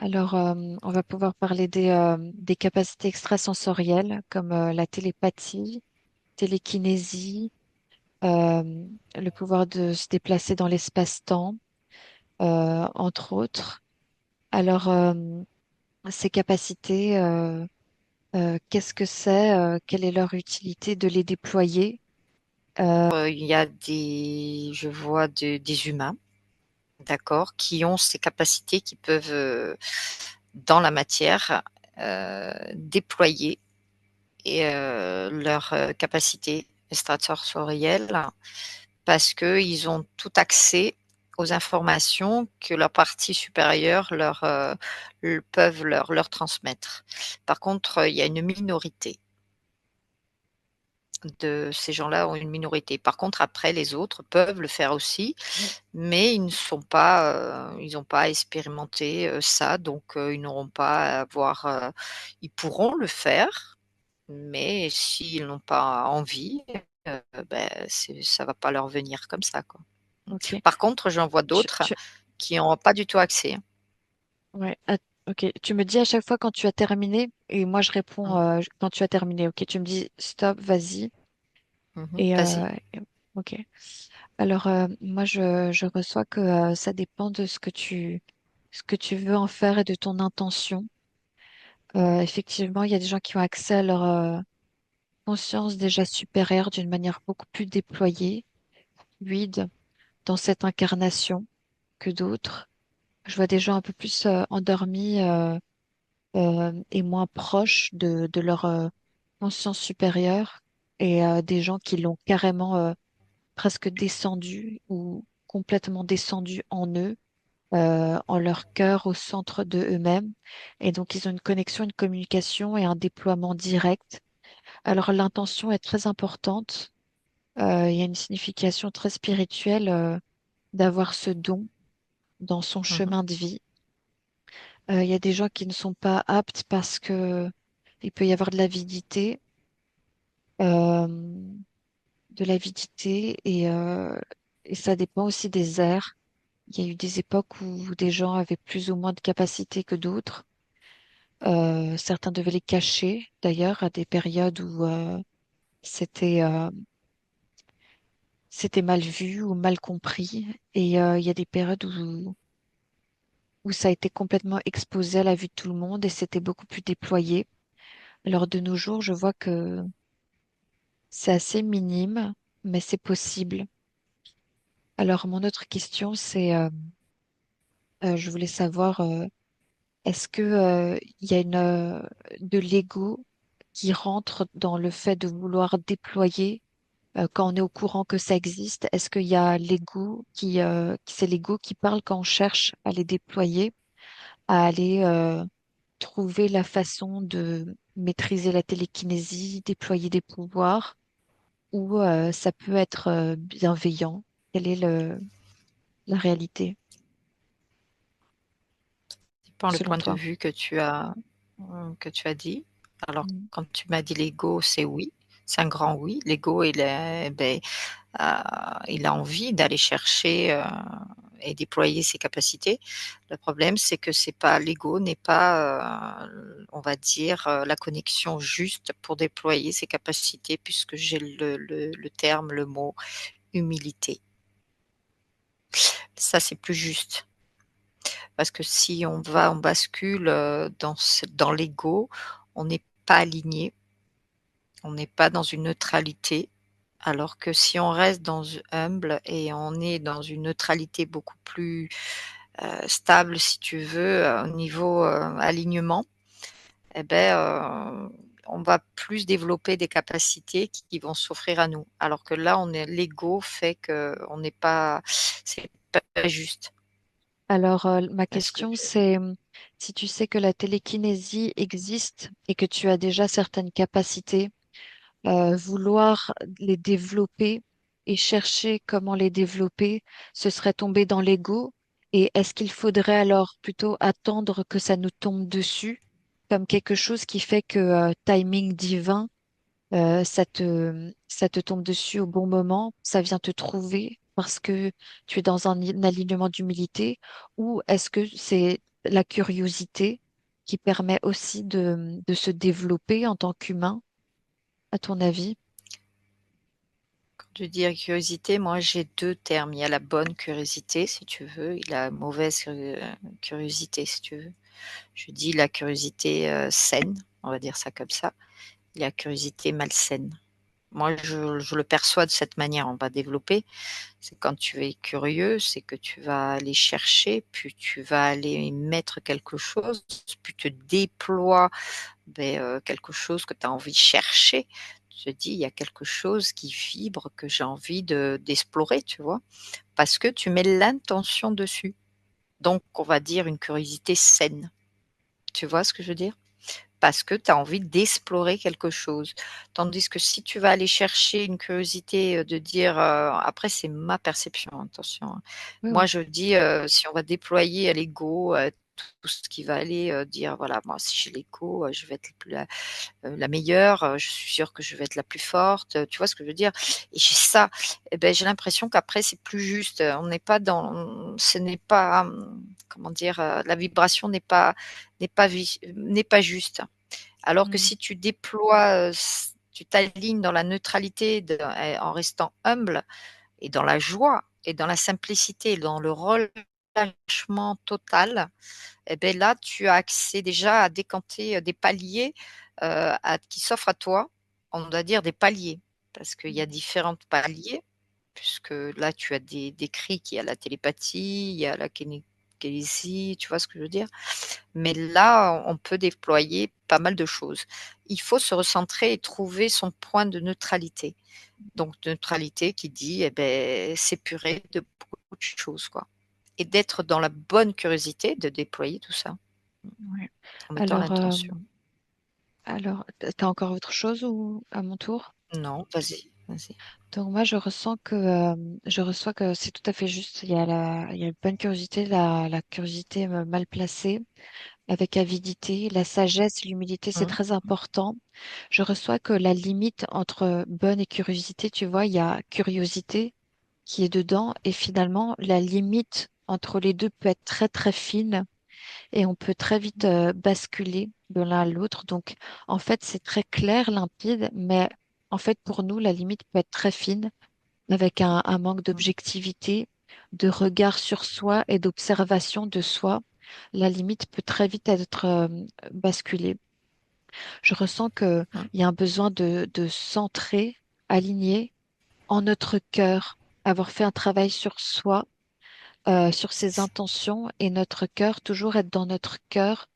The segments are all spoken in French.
Alors, on va pouvoir parler des capacités extrasensorielles comme la télépathie, télékinésie, le pouvoir de se déplacer dans l'espace-temps, entre autres. Alors, ces capacités, qu'est-ce que c'est? Quelle est leur utilité de les déployer? Il y a je vois des humains, d'accord, qui ont ces capacités qui peuvent, dans la matière, déployer leurs capacités extrasensorielles parce qu'ils ont tout accès aux informations que leur partie supérieure peuvent leur transmettre. Par contre, il y a une minorité de ces gens-là ont une minorité. Par contre, après, les autres peuvent le faire aussi, mais ils n'ont pas expérimenté, ça, donc ils n'auront pas à avoir, ils pourront le faire, mais s'ils n'ont pas envie, ça va pas leur venir comme ça, quoi. Ok. Par contre, j'en vois Tu, d'autres tu- qui ont pas du tout accès, hein. ouais, ok. Tu me dis à chaque fois quand tu as terminé et moi je réponds Mmh. quand tu as terminé. Ok. Tu me dis stop, vas-y. Mmh. Et, Vas-y. ok. Alors, moi, je reçois que ça dépend de ce que tu veux en faire et de ton intention. Effectivement, il y a des gens qui ont accès à leur conscience déjà supérieure d'une manière beaucoup plus déployée, fluide, dans cette incarnation que d'autres. Je vois des gens un peu plus endormis et moins proches de leur conscience supérieure et des gens qui l'ont carrément presque descendu ou complètement descendu en eux, en leur cœur, au centre de eux-mêmes. Et donc, ils ont une connexion, une communication et un déploiement direct. Alors, l'intention est très importante. Il y a une signification très spirituelle d'avoir ce don dans son Mmh. chemin de vie. Il y a des gens qui ne sont pas aptes parce que il peut y avoir euh, de l'avidité et ça dépend aussi des ères. Il y a eu des époques où des gens avaient plus ou moins de capacités que d'autres. Certains devaient les cacher, d'ailleurs, à des périodes où c'était c'était mal vu ou mal compris. Et il y a des périodes où ça a été complètement exposé à la vue de tout le monde et c'était beaucoup plus déployé. Alors de nos jours, je vois que c'est assez minime, mais c'est possible. Alors mon autre question, c'est, je voulais savoir, est-ce que il y a de l'ego qui rentre dans le fait de vouloir déployer quand on est au courant que ça existe? Est-ce qu'il y a c'est l'ego qui parle quand on cherche à les déployer, à aller trouver la façon de maîtriser la télékinésie, déployer des pouvoirs, ou ça peut être bienveillant? Quelle est la réalité Dépend le selon point de toi? vue que tu as dit. Alors, Mm. quand tu m'as dit l'ego, c'est oui, c'est un grand oui. L'ego, il a envie d'aller chercher et déployer ses capacités. Le problème, c'est que c'est pas l'ego n'est pas, on va dire, la connexion juste pour déployer ses capacités, puisque j'ai le terme, le mot humilité. Ça, c'est plus juste. Parce que si on bascule dans l'ego, on n'est pas aligné, on n'est pas dans une neutralité. Alors que si on reste humble et on est dans une neutralité beaucoup plus stable, si tu veux, au niveau alignement, eh ben, on va plus développer des capacités qui vont s'offrir à nous. Alors que là, l'ego fait que on n'est pas, c'est pas juste. Alors, ma Parce que question, c'est si tu sais que la télékinésie existe et que tu as déjà certaines capacités, vouloir les développer et chercher comment les développer, ce serait tomber dans l'ego. Et est-ce qu'il faudrait alors plutôt attendre que ça nous tombe dessus, comme quelque chose qui fait que timing divin, ça te tombe dessus au bon moment, ça vient te trouver parce que tu es dans un alignement d'humilité, ou est-ce que c'est la curiosité qui permet aussi de se développer en tant qu'humain, à ton avis? Quand tu dis curiosité, moi j'ai 2 termes. Il y a la bonne curiosité, si tu veux, et la mauvaise, curiosité, si tu veux. Je dis la curiosité, saine, on va dire ça comme ça, et la curiosité malsaine. Moi, je le perçois de cette manière, on va développer. C'est quand tu es curieux, c'est que tu vas aller chercher, puis tu vas aller mettre quelque chose, puis tu déploies, quelque chose que tu as envie de chercher. Tu te dis: «Il y a quelque chose qui vibre que j'ai envie d'explorer», tu vois? Parce que tu mets l'intention dessus. Donc on va dire une curiosité saine. Tu vois ce que je veux dire? Parce que tu as envie d'explorer quelque chose. Tandis que si tu vas aller chercher une curiosité, de dire, après c'est ma perception, attention, hein. Oui, Moi oui. je dis, si on va déployer à l'ego, tout ce qui va aller, dire voilà, moi si j'ai l'ego, je vais être la meilleure, je suis sûre que je vais être la plus forte, tu vois ce que je veux dire? Et j'ai ça, et beh, j'ai l'impression qu'après c'est plus juste, on n'est pas dans ce n'est pas, comment dire? La vibration n'est pas juste. Alors que Mm. si tu déploies, s tu t'alignes dans la neutralité en restant humble et dans la joie et dans la simplicité, dans le relâchement total, et beh, là, tu as accès déjà à décanter, des paliers, à qui s'offrent à toi. On doit dire des paliers, parce qu'il y a différents paliers, puisque là, tu as décrit qu'il y a la télépathie, il y a la kinésiologie, tu vois ce que je veux dire? Mais là, on peut déployer pas mal de choses. Il faut se recentrer et trouver son point de neutralité. Donc neutralité qui dit, eh beh, s'épurer de beaucoup de choses, quoi, et d'être dans la bonne curiosité de déployer tout ça, Ouais. en mettant Alors, l'intention. t'as encore autre chose ou à mon tour? Non, vas-y, vas-y. Donc moi, je reçois que c'est tout à fait juste. Il y a une bonne curiosité, la curiosité mal placée, avec avidité, la sagesse, l'humilité, c'est Mmh, très important. Je reçois que la limite entre bonne et curiosité, tu vois, il y a curiosité qui est dedans, et finalement, la limite entre les deux peut être très très fine, et on peut très vite basculer de l'un à l'autre. Donc, en fait, c'est très clair, limpide, mais en fait, pour nous, la limite peut être très fine avec un manque mmh, d'objectivité, de regard sur soi et d'observation de soi. La limite peut très vite être basculée. Je ressens qu'il mmh, y a un besoin de centrer, aligner en notre cœur, avoir fait un travail sur soi, sur ses intentions, et notre cœur, toujours être dans notre cœur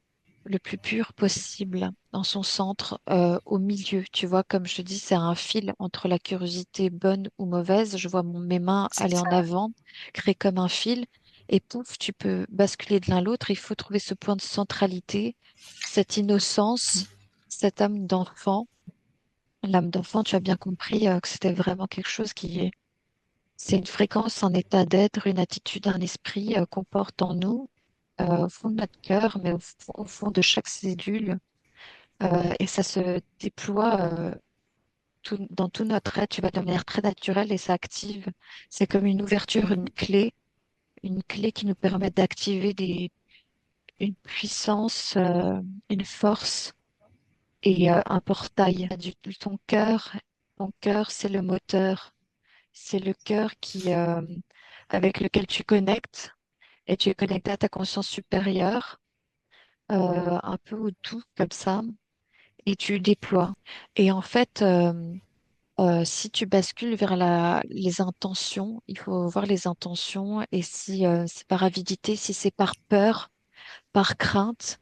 le plus pur possible, dans son centre, au milieu. Tu vois, comme je te dis, c'est un fil entre la curiosité bonne ou mauvaise. Je vois mes mains c'est aller ça. en avant, créer comme un fil, et pouf, tu peux basculer de l'un à l'autre. Il faut trouver ce point de centralité, cette innocence, cette âme d'enfant. L'âme d'enfant, tu as bien compris, que c'était vraiment quelque chose qui est, c'est une fréquence, un état d'être, une attitude, un esprit, qu'on porte en nous, au fond de notre cœur, mais au fond de chaque cellule. Et ça se déploie dans tout notre être, tu vois, de manière très naturelle, et ça active. C'est comme une ouverture, Mmh, une clé qui nous permet d'activer une puissance, une force, et un portail. Ton cœur, c'est le moteur. C'est le cœur avec lequel tu connectes, et tu es connecté à ta conscience supérieure, un peu au tout comme ça, et tu déploies. Et en fait, si tu bascules vers les intentions, il faut voir les intentions, et si c'est par avidité, si c'est par peur, par crainte,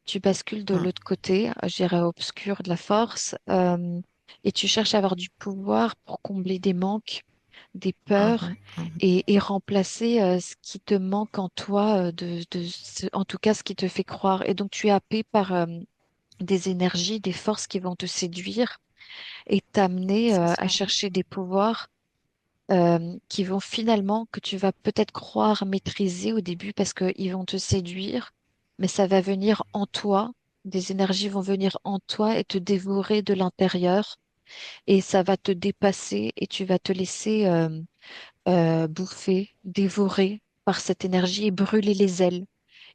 tu bascules de mmh, l'autre côté, je dirais obscur de la force, et tu cherches à avoir du pouvoir pour combler des manques, des mmh peurs, mh, mmh. et remplacer ce qui te manque en toi, en tout cas ce qui te fait croire. Et donc tu es happé par des énergies, des forces qui vont te séduire et t'amener C'est à ça, ouais. chercher des pouvoirs qui vont finalement, que tu vas peut-être croire maîtriser au début parce qu'ils vont te séduire, mais ça va venir en toi. Des énergies vont venir en toi et te dévorer de l'intérieur, et ça va te dépasser, et tu vas te laisser bouffer, dévorer par cette énergie et brûler les ailes.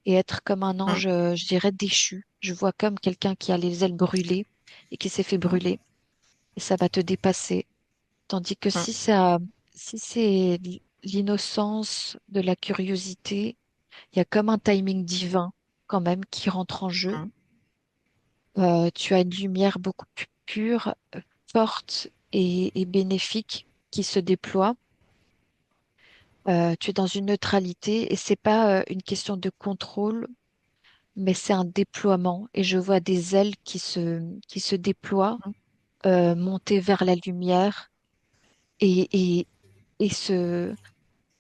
et être comme un mmh, ange, je dirais, déchu. Je vois comme quelqu'un qui a les ailes brûlées et qui s'est fait mmh, brûler, et ça va te dépasser. Tandis que mmh, si c'est l'innocence de la curiosité, il y a comme un timing divin quand même qui rentre en jeu. mmh, Tu as une lumière beaucoup plus pure, forte et bénéfique qui se déploie. Tu es dans une neutralité et c'est pas une question de contrôle, mais c'est un déploiement. Et je vois des ailes qui se déploient, mmh. monter vers la lumière et, et, et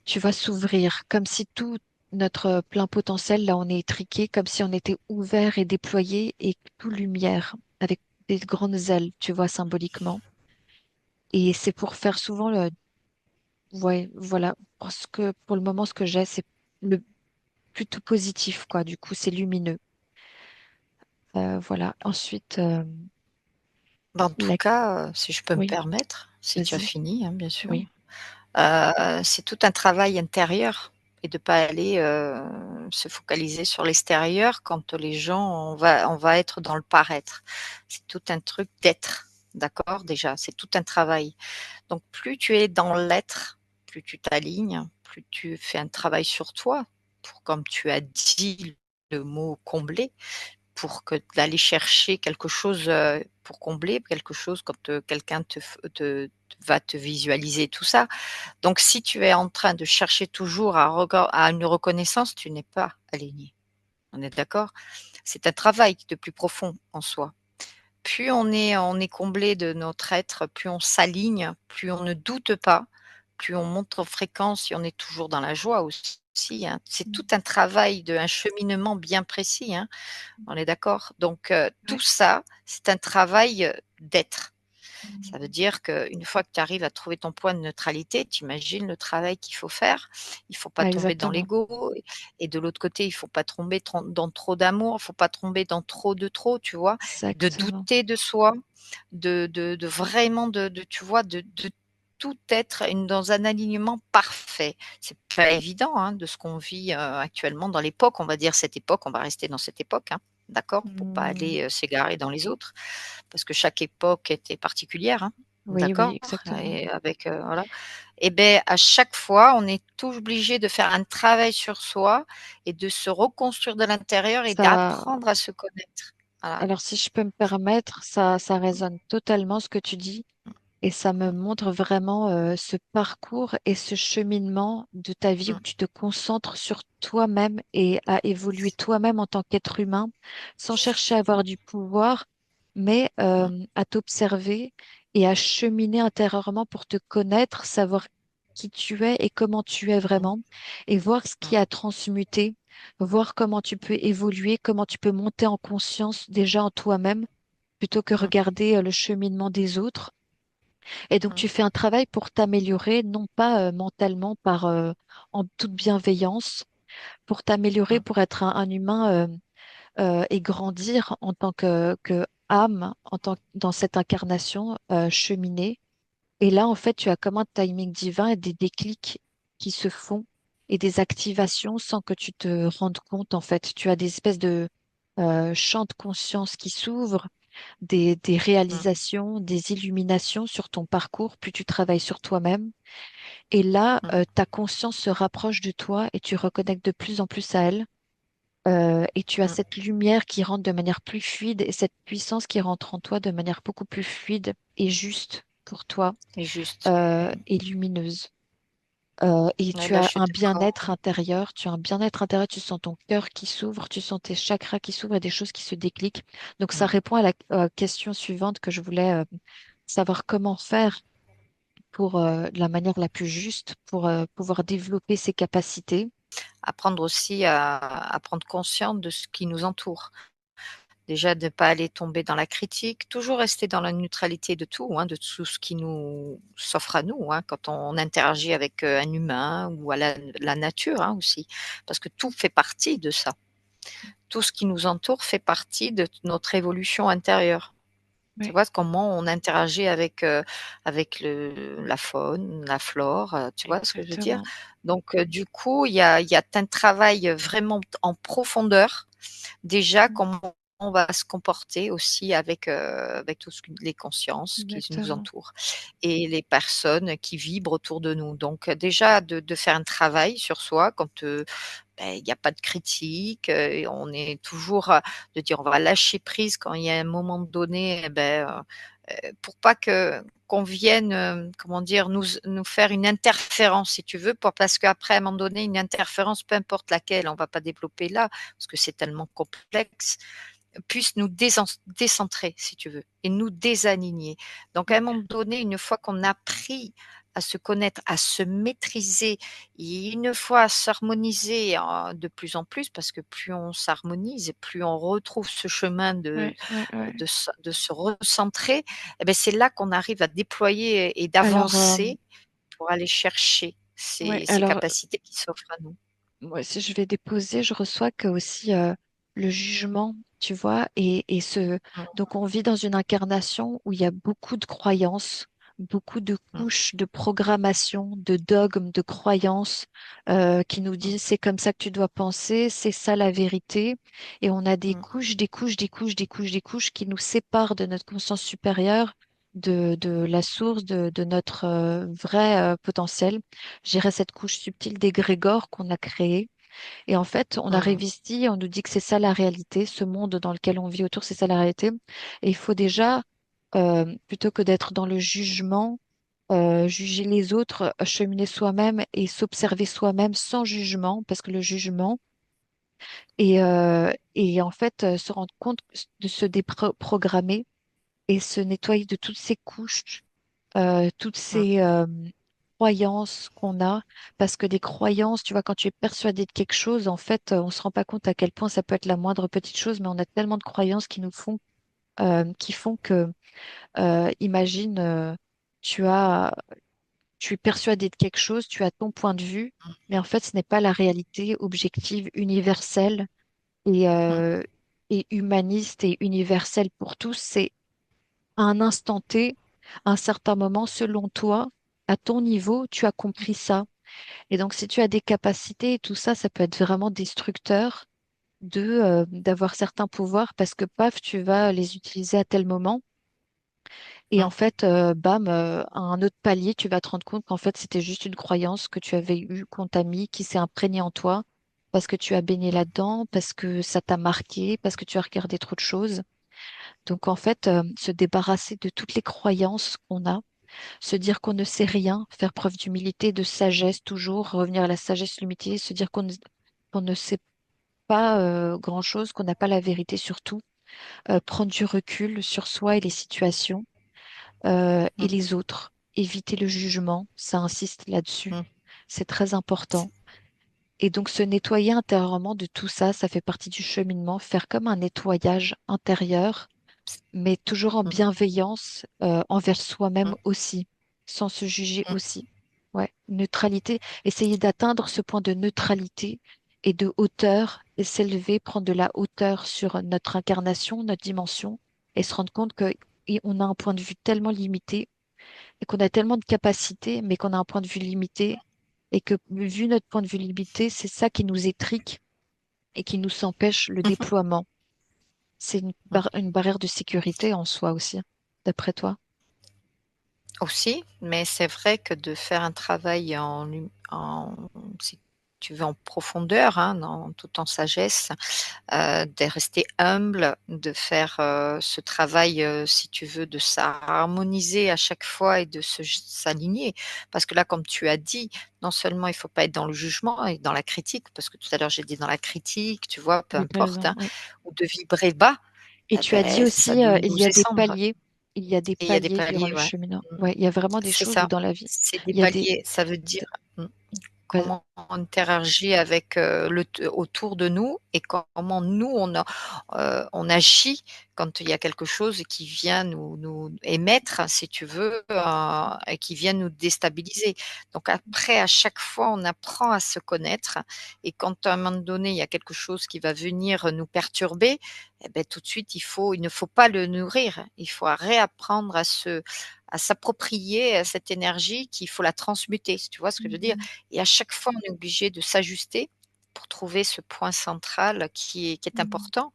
tu vas s'ouvrir comme si tout notre plein potentiel, là, on est étriqué, comme si on était ouvert et déployé et tout lumière avec des grandes ailes, tu vois, symboliquement. Et c'est pour faire souvent ouais, voilà, parce que pour le moment, ce que j'ai, c'est le plutôt positif, quoi. Du coup, c'est lumineux. Voilà. Ensuite, Bah, en tout la... cas, si je peux me oui, permettre, si tu as vas-y. fini, hein, bien sûr, Oui, c'est tout un travail intérieur et de pas aller, se focaliser sur l'extérieur quand les gens on va être dans le paraître. C'est tout un truc d'être, d'accord? Déjà, c'est tout un travail. Donc plus tu es dans l'être, plus tu t'alignes, plus tu fais un travail sur toi pour, comme tu as dit le mot combler, pour que d'aller chercher quelque chose, pour combler quelque chose quand, quelqu'un va te visualiser tout ça. Donc si tu es en train de chercher toujours à une reconnaissance, tu n'es pas aligné. On est d'accord? C'est un travail de plus profond en soi. Plus on est comblé de notre être, plus on s'aligne, plus on ne doute pas, plus on monte en fréquence et on est toujours dans la joie aussi, hein. C'est tout un travail un cheminement bien précis, hein. On est d'accord? Donc tout ouais. ça, c'est un travail, d'être. Ça veut dire qu'une fois que tu arrives à trouver ton point de neutralité, tu imagines le travail qu'il faut faire. Il faut pas Ah, tomber dans exactement. l'ego et de l'autre côté, il faut pas tomber dans trop d'amour, il faut pas tomber dans trop de trop, tu vois? De Exactement. douter de soi, de vraiment tu vois, de tout être dans un alignement parfait. C'est pas évident, hein, de ce qu'on vit, actuellement dans l'époque, on va dire cette époque, on va rester dans cette époque, hein, d'accord? Pour pas Hmm, aller, s'égarer dans les autres parce que chaque époque était particulière, hein, oui, oui, d'accord? exactement. Et avec, voilà et beh, à chaque fois, on est obligé de faire un travail sur soi et de se reconstruire de l'intérieur et Ça, d'apprendre à se connaître. Voilà. alors, si je peux me permettre, ça résonne totalement ce que tu dis. Et ça me Mmh, montre vraiment ce parcours et ce cheminement de ta vie où mmh, tu te concentres sur toi-même et à évoluer toi-même en tant qu'être humain, sans chercher à avoir du pouvoir, mais mmh, à t'observer et à cheminer intérieurement pour te connaître, savoir qui tu es et comment tu es mmh, vraiment, et voir ce mmh, qui a transmuté, voir comment tu peux évoluer, comment tu peux monter en conscience déjà en toi-même, plutôt que mmh, regarder le cheminement des autres. Et donc, mmh, tu fais un travail pour t'améliorer, non pas mentalement, en toute bienveillance, pour t'améliorer, mmh, pour être un humain et grandir en tant que âme, dans cette incarnation cheminée. Et là, en fait, tu as comme un timing divin et des déclics qui se font et des activations sans que tu te rendes compte, en fait. Tu as des espèces de champs de conscience qui s'ouvrent, des mmh, réalisations, des illuminations sur ton parcours, plus tu travailles sur toi-même. Et là, mmh, ta conscience se rapproche de toi et tu reconnectes de plus en plus à elle. Et tu as mmh cette lumière qui rentre de manière plus fluide et cette puissance qui rentre en toi de manière beaucoup plus fluide et juste pour toi et juste. Mmh. et lumineuse. Et Ouais, tu là, je as suis un d'accord. bien-être intérieur, tu as un bien-être intérieur, tu sens ton cœur qui s'ouvre, tu sens tes chakras qui s'ouvrent et des choses qui se décliquent. Donc ça Mmh. répond à la question suivante que je voulais savoir comment faire pour de la manière la plus juste pour pouvoir développer ses capacités. Apprendre aussi à prendre conscience de ce qui nous entoure. Déjà de ne pas aller tomber dans la critique, toujours rester dans la neutralité de tout, hein, de tout ce qui nous s'offre à nous, hein, quand on interagit avec, un humain ou à la nature, hein, aussi. Parce que tout fait partie de ça. Tout ce qui nous entoure fait partie de notre évolution intérieure. Tu Oui, vois comment on interagit avec la faune, la flore, tu vois ce que je veux dire? exactement. Donc du coup, il y a un travail vraiment en profondeur. Déjà, Mm. comment on va se comporter aussi avec tout ce que les consciences qui nous Exactement. entourent et les personnes qui vibrent autour de nous. Donc déjà de faire un travail sur soi quand, il y a pas de critique, et on est toujours, de dire on va lâcher prise quand il y a un moment donné, pour pas qu'on vienne, comment dire, nous faire une interférence si tu veux, parce qu'après à un moment donné une interférence, peu importe laquelle, on va pas développer là, parce que c'est tellement complexe, puisse nous décentrer si tu veux et nous désaligner. Donc à un moment donné, une fois qu'on a appris à se connaître, à se maîtriser et une fois à s'harmoniser de plus en plus, parce que plus on s'harmonise, plus on retrouve ce chemin Ouais, ouais, ouais. de se recentrer, et ben c'est là qu'on arrive à déployer et Alors, d'avancer pour aller chercher ouais, ces alors capacités qui s'offrent à nous. moi, si je vais déposer, je reçois que aussi le jugement, tu vois, Mmh, donc on vit dans une incarnation où il y a beaucoup de croyances, beaucoup de mmh, couches de programmation, de dogmes, de croyances qui nous mmh, disent c'est comme ça que tu dois penser, c'est ça la vérité, et on a des mmh, couches, des couches, des couches, des couches, des couches qui nous séparent de notre conscience supérieure. De la source de notre vrai potentiel. Je dirais cette couche subtile d'égrégore qu'on a créée. Et en fait, on arrive mmh, ici, on nous dit que c'est ça la réalité, ce monde dans lequel on vit autour, c'est ça la réalité. Et il faut déjà, plutôt que d'être dans le jugement, juger les autres, cheminer soi-même et s'observer soi-même sans jugement, parce que le jugement, et en fait, se rendre compte de se déprogrammer et se nettoyer de toutes ces couches toutes mmh, ces croyances qu'on a, parce que des croyances, tu vois, quand tu es persuadé de quelque chose, en fait, on se rend pas compte à quel point ça peut être la moindre petite chose, mais on a tellement de croyances qui font que, imagine, tu as, tu es persuadé de quelque chose, tu as ton point de vue, mais en fait, ce n'est pas la réalité objective, universelle et, mmh, euh, et humaniste et universelle pour tous. C'est à un instant T, à un certain moment, selon toi, à ton niveau, tu as compris ça. Et donc, si tu as des capacités et tout ça, ça peut être vraiment destructeur d'avoir certains pouvoirs parce que, paf, tu vas les utiliser à tel moment. Et en mmh, fait, bam, à un autre palier, tu vas te rendre compte qu'en fait, c'était juste une croyance que tu avais eue, qu'on t'a mis, qui s'est imprégnée en toi parce que tu as baigné mmh, là-dedans, parce que ça t'a marqué, parce que tu as regardé trop de choses. Donc, en fait, se débarrasser de toutes les croyances qu'on a, se dire qu'on ne sait rien, faire preuve d'humilité, de sagesse toujours, revenir à la sagesse, l'humilité, se dire qu'on ne sait pas grand-chose, qu'on n'a pas la vérité sur tout, prendre du recul sur soi et les situations et mmh, les autres, éviter le jugement, ça insiste là-dessus, mmh, c'est très important. Et donc se nettoyer intérieurement de tout ça, ça fait partie du cheminement, faire comme un nettoyage intérieur mais toujours en mmh, bienveillance envers soi-même mmh, aussi, sans se juger mmh, aussi. Ouais, neutralité, essayer d'atteindre ce point de neutralité et de hauteur, et s'élever, prendre de la hauteur sur notre incarnation, notre dimension, et se rendre compte que on a un point de vue tellement limité et qu'on a tellement de capacités, mais qu'on a un point de vue limité, et que vu notre point de vue limité, c'est ça qui nous étrique et qui nous empêche le mmh, déploiement. C'est mmh. une barrière de sécurité en soi aussi, d'après toi. Aussi, mais c'est vrai que de faire un travail si tu veux en profondeur, hein, tout en sagesse, de rester humble, de faire, ce travail, si tu veux, de s'harmoniser à chaque fois et de s'aligner. Parce que là, comme tu as dit, non seulement il faut pas être dans le jugement et dans la critique, parce que tout à l'heure j'ai dit dans la critique, tu vois? Peu Oui, tu as importe, raison, hein, oui. ou de vibrer bas, Et tu as dit ça aussi, de il nous y a des descendre. paliers. Il y a des Et il y a des paliers durant paliers, le ouais. chemin. Mmh. Ouais, il y a vraiment des C'est choses où ça, dans la vie, c'est des il y a des, paliers, ça veut dire mmh. Vas- comment on interagit avec autour de nous et comment nous on agit quand il y a quelque chose qui vient nous émettre, si tu veux, et qui vient nous déstabiliser. Donc après, à chaque fois, on apprend à se connaître et quand à un moment donné, il y a quelque chose qui va venir nous perturber, eh ben, tout de suite, il ne faut pas le nourrir. Il faut réapprendre à s'approprier cette énergie qu'il faut la transmuter, tu vois ce que je veux dire? Mhm. Et à chaque fois, on est obligé de s'ajuster pour trouver ce point central qui est Mhm. important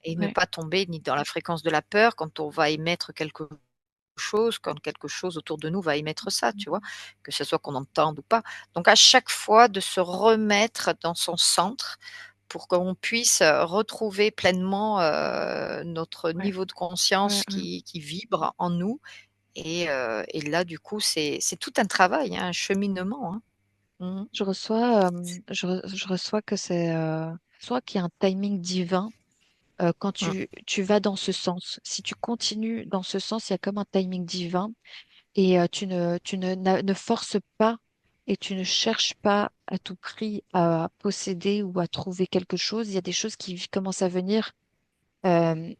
et ne Ouais, pas tomber ni dans la fréquence de la peur quand on va émettre quelque chose, quand quelque chose autour de nous va émettre ça, tu vois? Que ce soit qu'on entende ou pas. Donc à chaque fois de se remettre dans son centre pour qu'on puisse, retrouver pleinement, notre ouais, niveau de ouais, conscience ouais. qui vibre en nous et là du coup c'est tout un travail, hein, un cheminement, hein. Mmh. Je reçois que c'est soit qu'il y a un timing divin quand Mmh. tu vas dans ce sens. Si tu continues dans ce sens, il y a comme un timing divin et ne forces pas et tu ne cherches pas à tout prix à posséder ou à trouver quelque chose. Il y a des choses qui commencent à venir euh,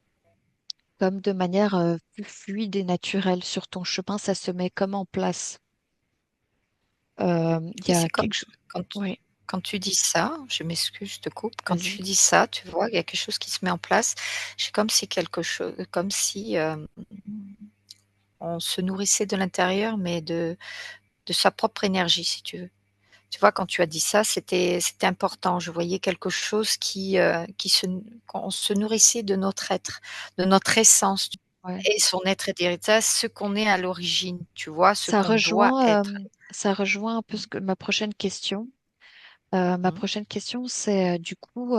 comme de manière plus fluide et naturelle sur ton chemin. Ça se met comme en place. Il y Et a c'est comme quelque chose. quand Oui, quand tu dis ça, je m'excuse, je te coupe. Quand vas-y. tu dis ça, tu vois, il y a quelque chose qui se met en place. C'est comme si quelque chose comme si, on se nourrissait de l'intérieur, mais de sa propre énergie, si tu veux. Tu vois, quand tu as dit ça, c'était important. Je voyais quelque chose qui se qu'on se nourrissait de notre être, de notre essence Ouais. et son être et d'héritage, ce qu'on est à l'origine, tu vois? Ce qu'on doit être. Ça rejoint un peu ma prochaine question. Ma Mmh, prochaine question, c'est du coup,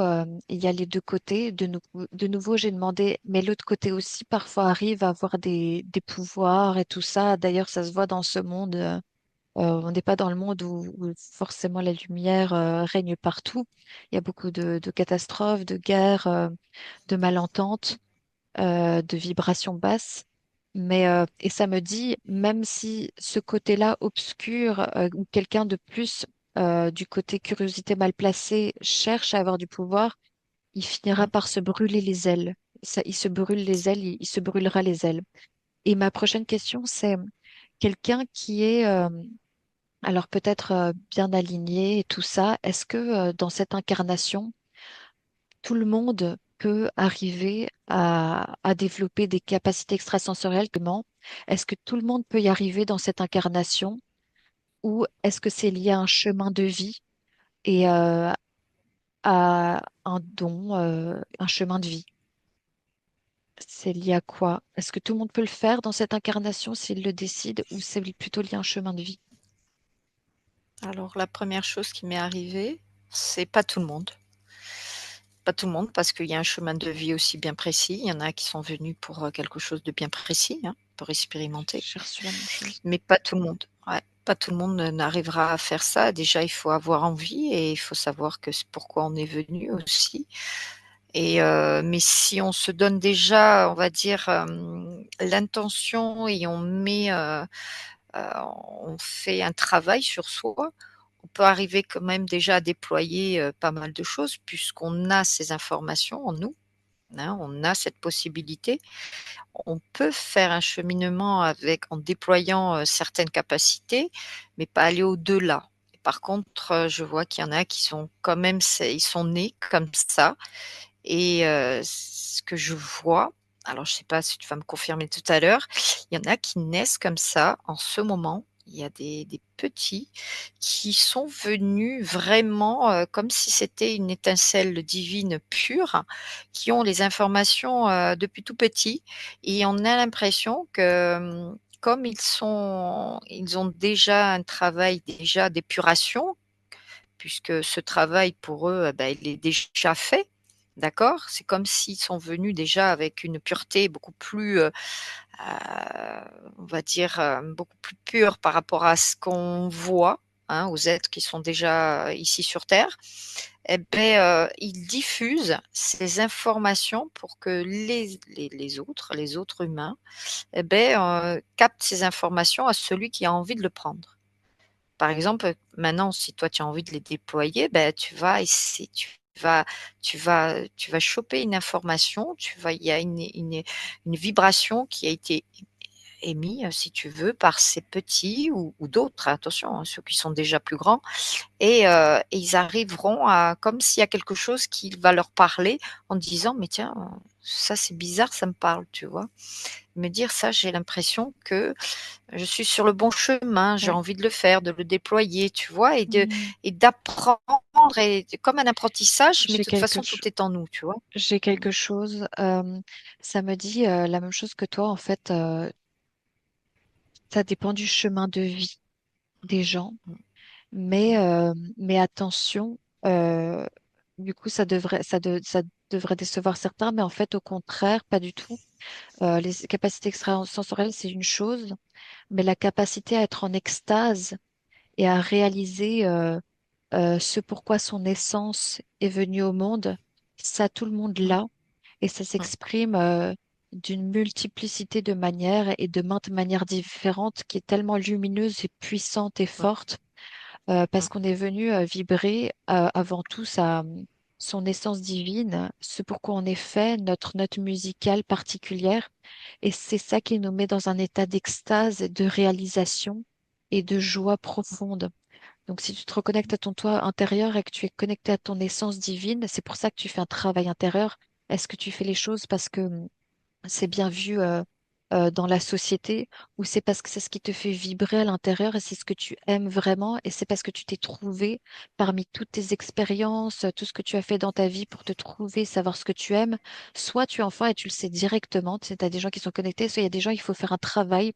il y a les deux côtés. De nouveau, j'ai demandé, mais l'autre côté aussi parfois arrive à avoir des pouvoirs et tout ça. D'ailleurs, ça se voit dans ce monde. On n'est pas dans le monde où forcément la lumière règne partout. Il y a beaucoup de catastrophes, de guerres, de malententes, de vibrations basses. Et ça me dit, même si ce côté-là obscur, ou quelqu'un de plus du côté curiosité mal placée cherche à avoir du pouvoir, il finira mmh. par se brûler les ailes. Il se brûle les ailes, il se brûlera les ailes. Et ma prochaine question, c'est quelqu'un qui est, alors peut-être bien aligné et tout ça, est-ce que dans cette incarnation, tout le monde peut arriver à développer des capacités extrasensorielles? Comment? Est-ce que tout le monde peut y arriver dans cette incarnation ou est-ce que c'est lié à un chemin de vie et à un don, un chemin de vie? C'est lié à quoi? Est-ce que tout le monde peut le faire dans cette incarnation s'il le décide ou c'est plutôt lié à un chemin de vie? Alors la première chose qui m'est arrivée, c'est pas tout le monde. Pas tout le monde parce qu'il y a un chemin de vie aussi bien précis. Il y en a qui sont venus pour, quelque chose de bien précis, hein, pour expérimenter. J'ai reçu la même chose. Mais pas tout le monde. Ouais, pas tout le monde n'arrivera à faire ça. Déjà, il faut avoir envie et il faut savoir que c'est pourquoi on est venu aussi mais si on se donne déjà, on va dire, l'intention et on fait un travail sur soi, on peut arriver quand même déjà à déployer, pas mal de choses puisqu'on a ces informations en nous, hein, on a cette possibilité. On peut faire un cheminement en déployant, certaines capacités, mais pas aller au-delà. Par contre, je vois qu'il y en a qui sont quand même ils sont nés comme ça ce que je vois, alors je ne sais pas si tu vas me confirmer tout à l'heure, il y en a qui naissent comme ça en ce moment. Il y a des petits qui sont venus vraiment, comme si c'était une étincelle divine pure, qui ont les informations, depuis tout petit et on a l'impression que, comme ils ont déjà un travail déjà d'épuration puisque ce travail pour eux, bah, il est déjà fait, d'accord? C'est comme s'ils sont venus déjà avec une pureté beaucoup plus, on va dire, beaucoup plus pure par rapport à ce qu'on voit, hein, aux êtres qui sont déjà ici sur terre et beh, ils diffusent ces informations pour que les autres humains et beh, captent ces informations à celui qui a envie de le prendre. par exemple, maintenant, si toi tu as envie de les déployer, ben, vas, tu vas choper une information, il y a une vibration qui a été émise, si tu veux, par ces petits ou d'autres, attention, hein, ceux qui sont déjà plus grands, et ils arriveront à, comme s'il y a quelque chose qui va leur parler en disant, mais tiens, ça c'est bizarre, ça me parle, tu vois. Me dire ça, j'ai l'impression que je suis sur le bon chemin, j'ai Ouais. envie de le faire, de le déployer, tu vois, Hmm. et d'apprendre, et comme un apprentissage, mais de J'ai toute quelque, façon, cho- tout est en nous, tu vois. j'ai Mm, quelque chose. Ça me dit la même chose que toi. En fait, ça dépend du chemin de vie des gens. mm, Mais attention, euh, du coup, ça devrait décevoir certains, mais en fait, au contraire, pas du tout. Les capacités extrasensorielles, c'est une chose, mais la capacité à être en extase et à réaliser ce pourquoi son essence est venue au monde, ça, tout le monde mm, l'a, et ça mm, s'exprime d'une multiplicité de manières et de maintes manières différentes qui est tellement lumineuse et puissante et mm, forte parce mm, qu'on est venu vibrer avant tout son essence divine, ce pourquoi on est fait, notre note musicale particulière. Et c'est ça qui nous met dans un état d'extase, de réalisation et de joie profonde. Donc, si tu te reconnectes à ton toi intérieur et que tu es connecté à ton essence divine, c'est pour ça que tu fais un travail intérieur. Est-ce que tu fais les choses parce que c'est bien vu dans la société ou c'est parce que c'est ce qui te fait vibrer à l'intérieur et c'est ce que tu aimes vraiment et c'est parce que tu t'es trouvé parmi toutes tes expériences, tout ce que tu as fait dans ta vie pour te trouver, savoir ce que tu aimes. Soit tu es enfant et tu le sais directement, tu sais, t'as des gens qui sont connectés, soit il y a des gens, il faut faire un travail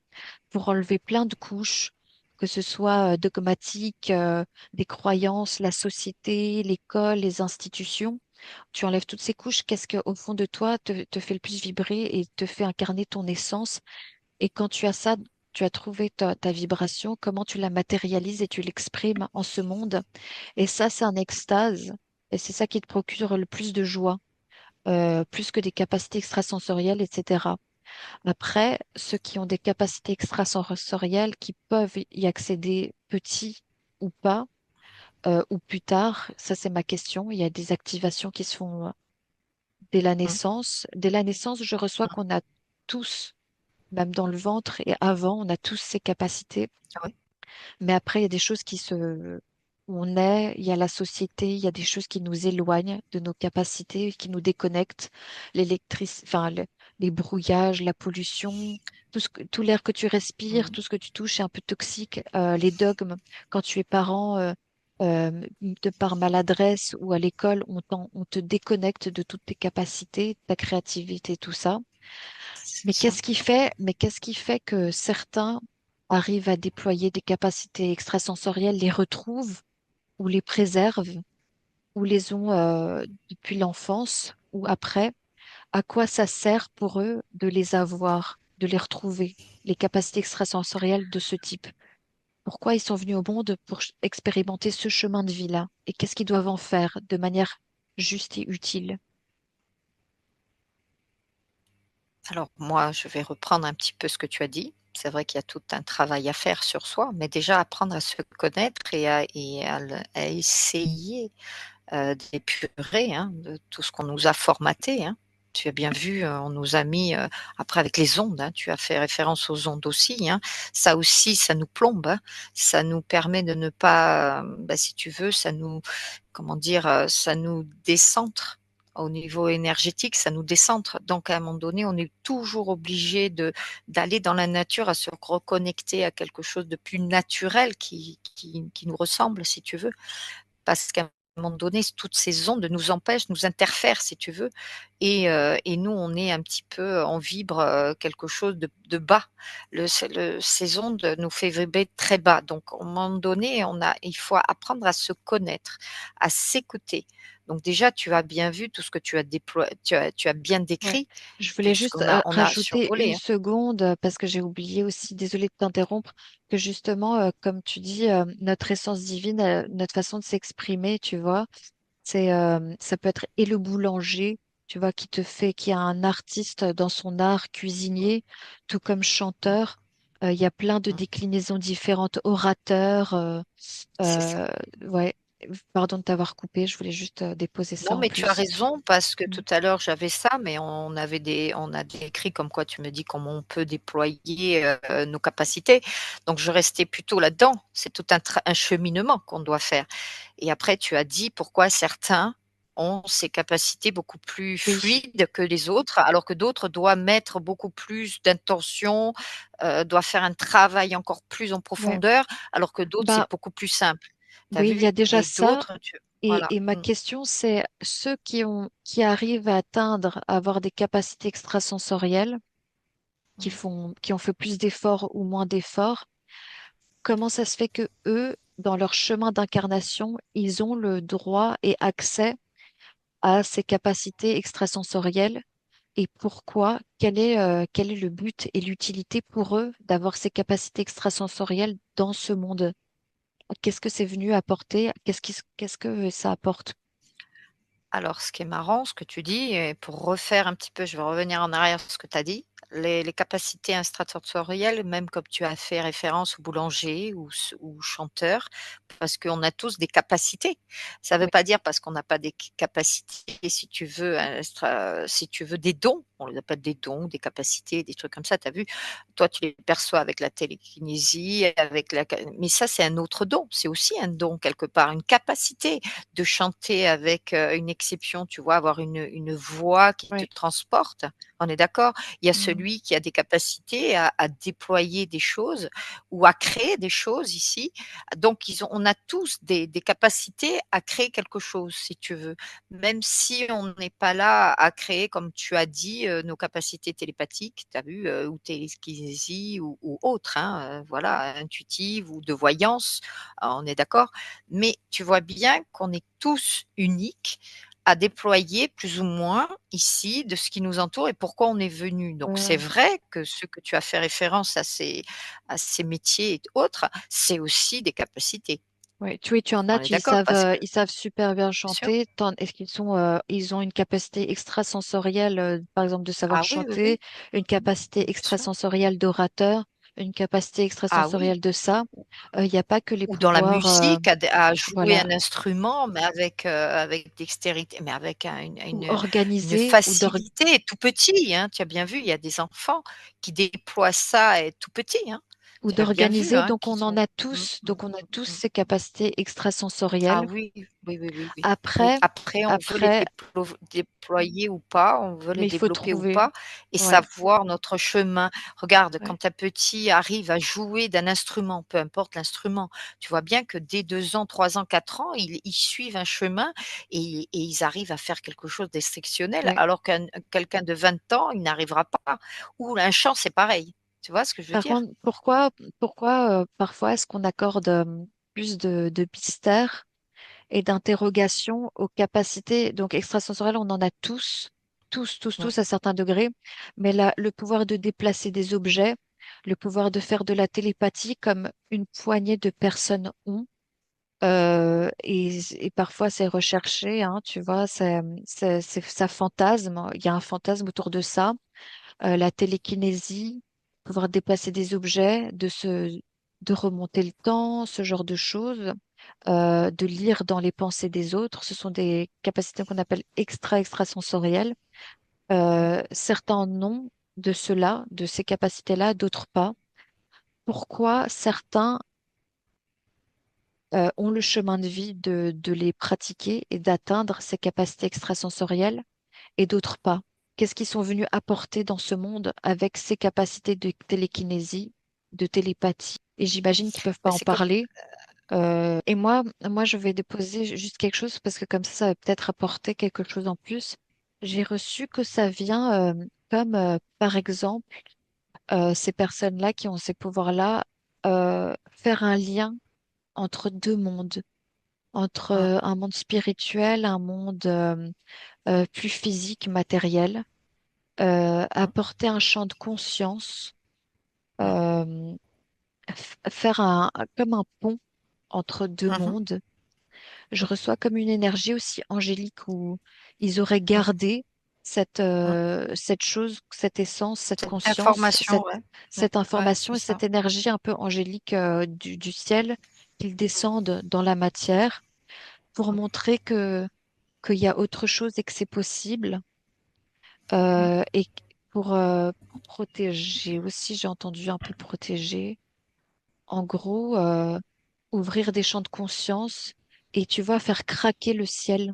pour enlever plein de couches, que ce soit dogmatique, des croyances, la société, l'école, les institutions. Tu enlèves toutes ces couches, qu'est-ce que au fond de toi te fait le plus vibrer et te fait incarner ton essence. Et quand tu as ça, tu as trouvé ta vibration, comment tu la matérialises et tu l'exprimes en ce monde. Et ça, c'est un extase. Et c'est ça qui te procure le plus de joie, plus que des capacités extrasensorielles, etc. Après, ceux qui ont des capacités extrasensorielles, qui peuvent y accéder petits ou pas, ou plus tard, ça c'est ma question. Il y a des activations qui se font dès la mm, naissance. Dès la naissance, je reçois mm. qu'on a tous, même dans le ventre et avant, on a tous ces capacités. Ah oui. Mais après, il y a des choses où on est, il y a la société, il y a des choses qui nous éloignent de nos capacités, qui nous déconnectent. Les brouillages, la pollution, tout l'air que tu respires, Mm. tout ce que tu touches est un peu toxique. Les dogmes, quand tu es parent, de par maladresse ou à l'école, on te déconnecte de toutes tes capacités, ta créativité, tout ça. C'est ça. Mais qu'est-ce qui fait que certains arrivent à déployer des capacités extrasensorielles, les retrouvent ou les préservent ou les ont depuis l'enfance ou après? À quoi ça sert pour eux de les avoir, de les retrouver, les capacités extrasensorielles de ce type? Pourquoi ils sont venus au monde pour expérimenter ce chemin de vie-là? Et qu'est-ce qu'ils doivent en faire de manière juste et utile? Alors moi, je vais reprendre un petit peu ce que tu as dit. C'est vrai qu'il y a tout un travail à faire sur soi, mais déjà apprendre à se connaître à essayer d'épurer, hein, de tout ce qu'on nous a formaté, hein. Tu as bien vu, on nous a mis, après avec les ondes, hein, tu as fait référence aux ondes aussi, hein. Ça aussi, ça nous plombe, hein. Ça nous permet de ne pas, bah, si tu veux, ça nous, comment dire? Ça nous décentre au niveau énergétique, ça nous décentre. Donc à un moment donné, on est toujours obligé de d'aller dans la nature, à se reconnecter à quelque chose de plus naturel qui nous ressemble, si tu veux. Parce qu'à un moment donné, toutes ces ondes nous empêchent, nous interfèrent si tu veux, et nous on est un petit peu, on vibre, quelque chose de bas. Ces ondes nous fait vibrer très bas, donc à un moment donné, il faut apprendre à se connaître, à s'écouter. Donc déjà, tu as bien vu tout ce que tu as déployé, tu as bien Ouais. décrit Je voulais tout ce juste qu'on a rajouter une survolé, hein. seconde parce que j'ai oublié aussi, désolée de t'interrompre, que justement, comme tu dis, notre essence divine, notre façon de s'exprimer, tu vois, ça peut être et le boulanger, tu vois, qui a un artiste dans son art, cuisinier, tout comme chanteur. Il y a plein de Mmh. déclinaisons différentes, orateurs. C'est ça. Euh, ouais, pardon de t'avoir coupé, je voulais juste déposer ça Non, en mais tu as plus. raison parce que Mm. tout à l'heure j'avais ça, mais on a décrit comme quoi tu me dis comment on peut déployer, nos capacités. Donc je restais plutôt là-dedans. C'est tout un cheminement qu'on doit faire et après tu as dit pourquoi certains ont ces capacités beaucoup plus Oui, fluides que les autres, alors que d'autres doivent mettre beaucoup plus d'intention, doivent faire un travail encore plus en ouais. profondeur, alors que d'autres Bah, c'est beaucoup plus simple. Tu as oui, il y vu? a déjà Et ça. d'autres tu Et, voilà. et ma Mmh. question, c'est ceux qui arrivent à atteindre, à avoir des capacités extrasensorielles, Mmh. qui ont fait plus d'efforts ou moins d'efforts, comment ça se fait que eux, dans leur chemin d'incarnation, ils ont le droit et accès à ces capacités extrasensorielles et pourquoi, quel est le but et l'utilité pour eux d'avoir ces capacités extrasensorielles dans ce monde? Qu'est-ce que c'est venu apporter? Qu'est-ce que ça apporte? Alors, ce qui est marrant, ce que tu dis, et pour refaire un petit peu, je vais revenir en arrière sur ce que tu as dit. Les capacités extrasensorielles, même comme tu as fait référence au boulanger ou chanteur, parce qu'on a tous des capacités. Ça ne veut Oui, pas dire parce qu'on n'a pas des capacités, si tu veux, si tu veux, des dons. On les appelle des dons, des capacités, des trucs comme ça. Tu as vu, toi, tu les perçois avec la télékinésie, mais ça, c'est un autre don. C'est aussi un don quelque part, une capacité de chanter avec, une exception, tu vois? Avoir une voix qui te oui. transporte, on est d'accord? Il y a Mm. celui qui a des capacités à déployer des choses ou à créer des choses ici. Donc on a tous des capacités à créer quelque chose, si tu veux. Même si on n'est pas là à créer, comme tu as dit, nos capacités télépathiques, tu as vu? Ou télékinésie ou autres, hein, voilà, intuitives ou de voyance, on est d'accord? Mais tu vois bien qu'on est tous uniques à déployer plus ou moins ici de ce qui nous entoure et pourquoi on est venu. Donc Ouais, c'est ouais. vrai que ce que tu as fait référence à ces métiers et autres, c'est aussi des capacités. Ouais, tu en as, On est d'accord parce que ils savent super bien bien sûr. chanter. Est-ce ils ont une capacité extrasensorielle, par exemple, de savoir Ah oui, oui, chanter, oui, une capacité bien sûr. extrasensorielle d'orateur, une capacité Ah oui. extrasensorielle de ça. Il n'y a pas que les Ou dans la pouvoirs, musique, à jouer voilà, un instrument, mais avec dextérité, mais avec ou une organisés, facilité, tout petit, hein. Tu as bien vu, il y a des enfants qui déploient ça tout petit, hein. ou Tu as bien vu, d'organiser. hein, qu'ils ont Donc on a tous mmh. ces capacités Ah extrasensorielles. oui, oui, oui, oui, oui. Oui, Après, après on veut les après, déployer ou pas, on veut les mais il faut développer ou trouver. pas et Ouais, savoir notre chemin. Regarde, ouais, quand un petit arrive à jouer d'un instrument, peu importe l'instrument, tu vois bien que dès 2 ans, 3 ans, 4 ans, ils suivent un chemin et ils arrivent à faire quelque chose d'exceptionnel ouais. alors quelqu'un de 20 ans, il n'arrivera pas. Ou un chant, c'est pareil. Tu vois ce que je veux Par dire? contre, pourquoi parfois est-ce qu'on accorde plus de mystère et d'interrogation aux capacités donc extrasensorielles? On en a Ouais, tous à certains degrés, mais là, le pouvoir de déplacer des objets, le pouvoir de faire de la télépathie comme une poignée de personnes ont. Et parfois c'est recherché, hein, tu vois, ça fantasme, il y a un fantasme autour de ça. La télékinésie, pouvoir déplacer des objets, de remonter le temps, ce genre de choses, de lire dans les pensées des autres. Ce sont des capacités qu'on appelle extrasensorielles. Certains en ont de cela, de ces capacités-là, d'autres pas. Pourquoi certains ont le chemin de vie de les pratiquer et d'atteindre ces capacités extrasensorielles et d'autres pas? Qu'est-ce qu'ils sont venus apporter dans ce monde avec ces capacités de télékinésie, de télépathie? Et j'imagine qu'ils peuvent pas mais en c'est comme parler. Et moi, je vais déposer juste quelque chose parce que comme ça va peut-être apporter quelque chose en plus. J'ai reçu que ça vient comme, par exemple, ces personnes-là qui ont ces pouvoirs-là, faire un lien entre deux mondes, entre mmh, un monde spirituel, un monde plus physique, matériel, mmh, apporter un champ de conscience, mmh, euh, faire comme un pont entre deux mmh mh, mondes. Je reçois comme une énergie aussi angélique où ils auraient mmh, gardé Mmh. cette chose, cette essence, cette Cette conscience, information, ouais. cette Ouais, information c'est et ça. cette énergie un peu angélique du ciel, qu'ils descendent dans la matière pour montrer qu'il y a autre chose et que c'est possible. Mmh. Et pour protéger aussi, j'ai entendu un peu protéger. En gros, ouvrir des champs de conscience et tu vois, faire craquer le ciel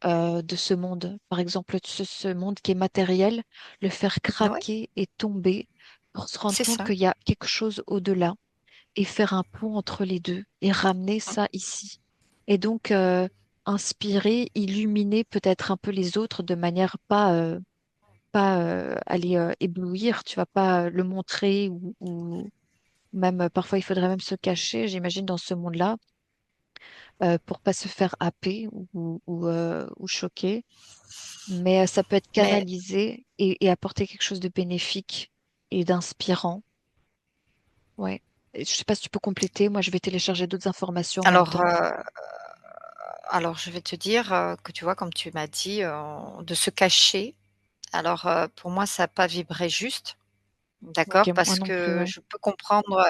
de ce monde. Par exemple, ce monde qui est matériel, le faire Ouais, craquer et tomber pour se rendre c'est compte ça. qu'il y a quelque chose au-delà et faire un pont entre les deux et ramener Mmh. ça ici. Et donc, inspirer, illuminer peut-être un peu les autres de manière pas aller éblouir, tu vas pas le montrer ou même parfois il faudrait même se cacher, j'imagine, dans ce monde-là pour pas se faire happer ou choquer. Mais ça peut être Mais canalisé et apporter quelque chose de bénéfique et d'inspirant. Ouais. Et je sais pas si tu peux compléter. Moi, je vais télécharger d'autres informations en même alors, temps. alors je vais te dire, que tu vois, comme tu m'as dit, de se cacher. Alors, pour moi, ça a pas vibré juste. Ok, D'accord, moi parce non plus, que ouais. je peux comprendre,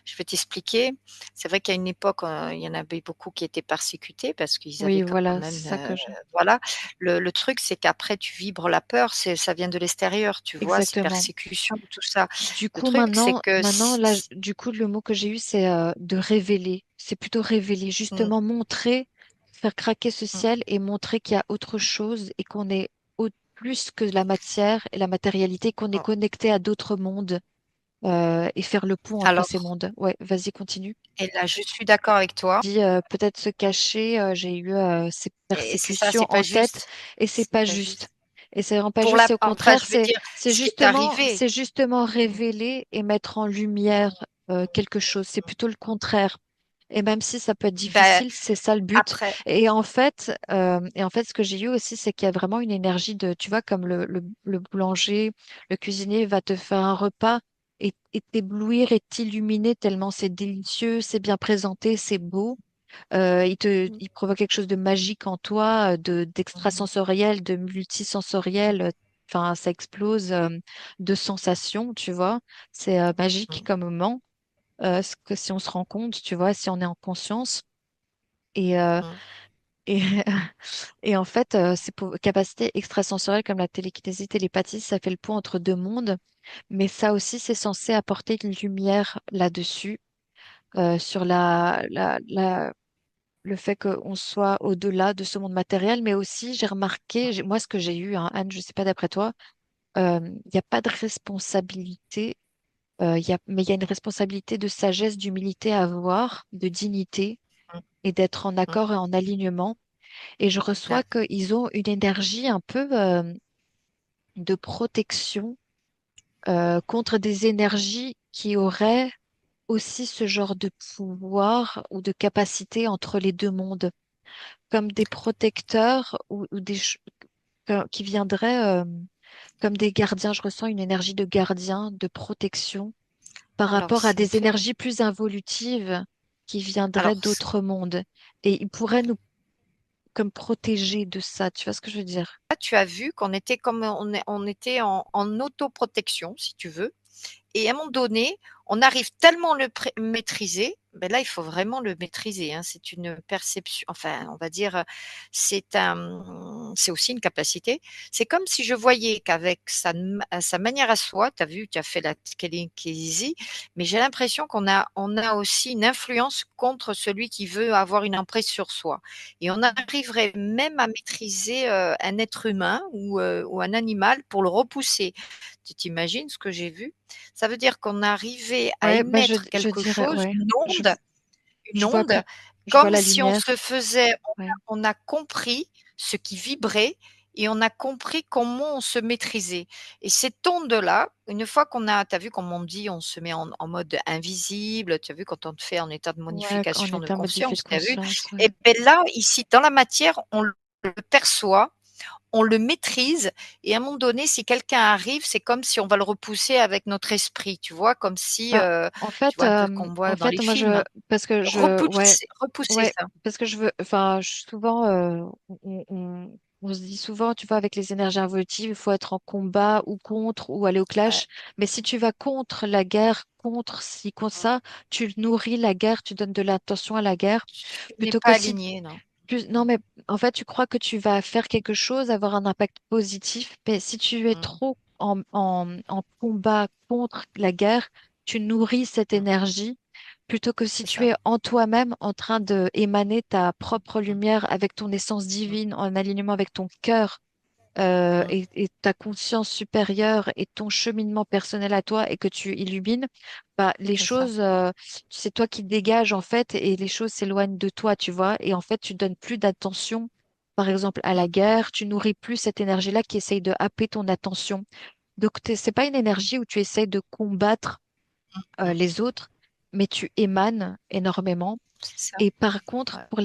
je vais t'expliquer. C'est vrai qu'à une époque, il y en avait beaucoup qui étaient persécutés parce qu'ils avaient Oui, quand voilà, même, c'est ça que je. voilà. Le truc, c'est qu'après tu vibres la peur, ça vient de l'extérieur, tu vois? C'est Exactement. persécution, tout ça. Du Le coup, truc, c'est que maintenant, là, du coup, le mot que j'ai eu, c'est de révéler. C'est plutôt révéler, mmh, justement montrer, faire craquer ce mmh, ciel et montrer qu'il y a autre chose et qu'on est plus que la matière et la matérialité, qu'on est mmh. connecté à d'autres mondes et faire le pont entre Alors ces mondes. Ouais, vas-y, continue. et là, je suis d'accord avec toi Dit peut-être se cacher, j'ai eu ces et c'est ça, persécutions c'est en pas tête juste. et c'est C'est pas pas juste. juste. Et c'est vraiment pas Pour juste, la c'est au enfin, contraire, je veux dire, ce qui est arrivé. c'est justement révéler et mettre en lumière quelque chose. C'est plutôt le contraire. Et même si ça peut être Bah, difficile, c'est ça le but. après Et en fait, ce que j'ai eu aussi, c'est qu'il y a vraiment une énergie de, tu vois, comme le boulanger, le cuisinier va te faire un repas et t'éblouir et t'illuminer tellement c'est délicieux, c'est bien présenté, c'est beau. mmh, Il provoque quelque chose de magique en toi, mmh d'extrasensoriel, de multisensoriel. Enfin, ça explose de sensations, tu vois. C'est magique mh, comme moment, ce que si on se rend compte, tu vois, si on est en conscience. Et, mmh. et, et en fait, ces capacités extrasensorielles comme la télékinésie, télépathie, ça fait le pont entre deux mondes. Mais ça aussi, c'est censé apporter une lumière là-dessus, sur le fait qu'on soit au-delà de ce monde matériel, mais aussi j'ai remarqué, moi ce que j'ai eu, hein, Anne, je sais pas d'après toi, il n'y a pas de responsabilité, mais il y a une responsabilité de sagesse, d'humilité à avoir, de dignité Mmh, et d'être en mmh. accord et en alignement. Et je reçois D'ac qu'ils ont une énergie un peu de protection contre des énergies qui auraient aussi ce genre de pouvoir ou de capacité entre les deux mondes, comme des protecteurs ou qui viendraient comme des gardiens. Je ressens une énergie de gardien, de protection par alors rapport à c'est des fait. énergies plus involutives qui viendraient Alors c d'autres mondes. Et ils pourraient nous comme protéger de ça. Tu vois ce que je veux dire? Là, tu as vu qu'on était comme on était en autoprotection, si tu veux. Et à un moment donné, on arrive tellement le maîtriser, ben là, il faut vraiment le maîtriser, hein. C'est une perception, enfin, on va dire, c'est aussi une capacité. C'est comme si je voyais qu'avec sa manière à soi, tu as vu, tu as fait la télékinésie, mais j'ai l'impression on a aussi une influence contre celui qui veut avoir une emprise sur soi. Et on arriverait même à maîtriser, un être humain ou un animal pour le repousser. Tu t'imagines ce que j'ai vu? Ça veut dire qu'on arrivait à Ouais, bah émettre je quelque dirais, chose, ouais. Je, une je vois onde, je vois comme la si on se lumière. faisait Ouais. on a compris ce qui vibrait et on a compris comment on se maîtrisait et cette onde-là, une fois qu'on a tu as vu comme on dit, on se met en mode invisible, tu as vu quand on te fait en état de Ouais, en modification de état modifié de conscience, tu as vu? conscience, ouais. Et beh, là, ici, dans la matière, on le perçoit, on le maîtrise et à un moment donné, si quelqu'un arrive, c'est comme si on va le repousser avec notre esprit, tu vois? Comme si, Bah, tu vois un peu comme on voit dans les moi je films. parce que je Repousser ouais repousser ouais ça. parce que je veux enfin souvent on se dit souvent, tu vois, avec les énergies involutives, il faut être en combat ou contre ou aller au Ouais. clash. Mais si tu vas contre la guerre, contre ci, contre ça, tu nourris la guerre, tu donnes de l'attention à la guerre, Tu n'es plutôt que pas si aligné, non. non, mais en fait, tu crois que tu vas faire quelque chose, avoir un impact positif, mais si tu es Mm, trop en combat contre la guerre, tu nourris cette mm. énergie plutôt que si C'est tu ça. es en toi-même en train de émaner ta propre Mm, lumière avec ton essence mm, divine, en alignement avec ton cœur mm. et ta conscience supérieure et ton cheminement personnel à toi et que tu illumines, bah, les C'est ça. choses, c'est toi qui dégages en fait et les choses s'éloignent de toi, tu vois. Et en fait, tu donnes plus d'attention, par exemple, à la Mm, guerre, tu nourris plus cette énergie-là qui essaye de happer ton attention. Donc, c'est pas une énergie où tu essayes de combattre mm. les autres, mais tu émanes énormément. C'est ça. Et par contre, Ouais. pour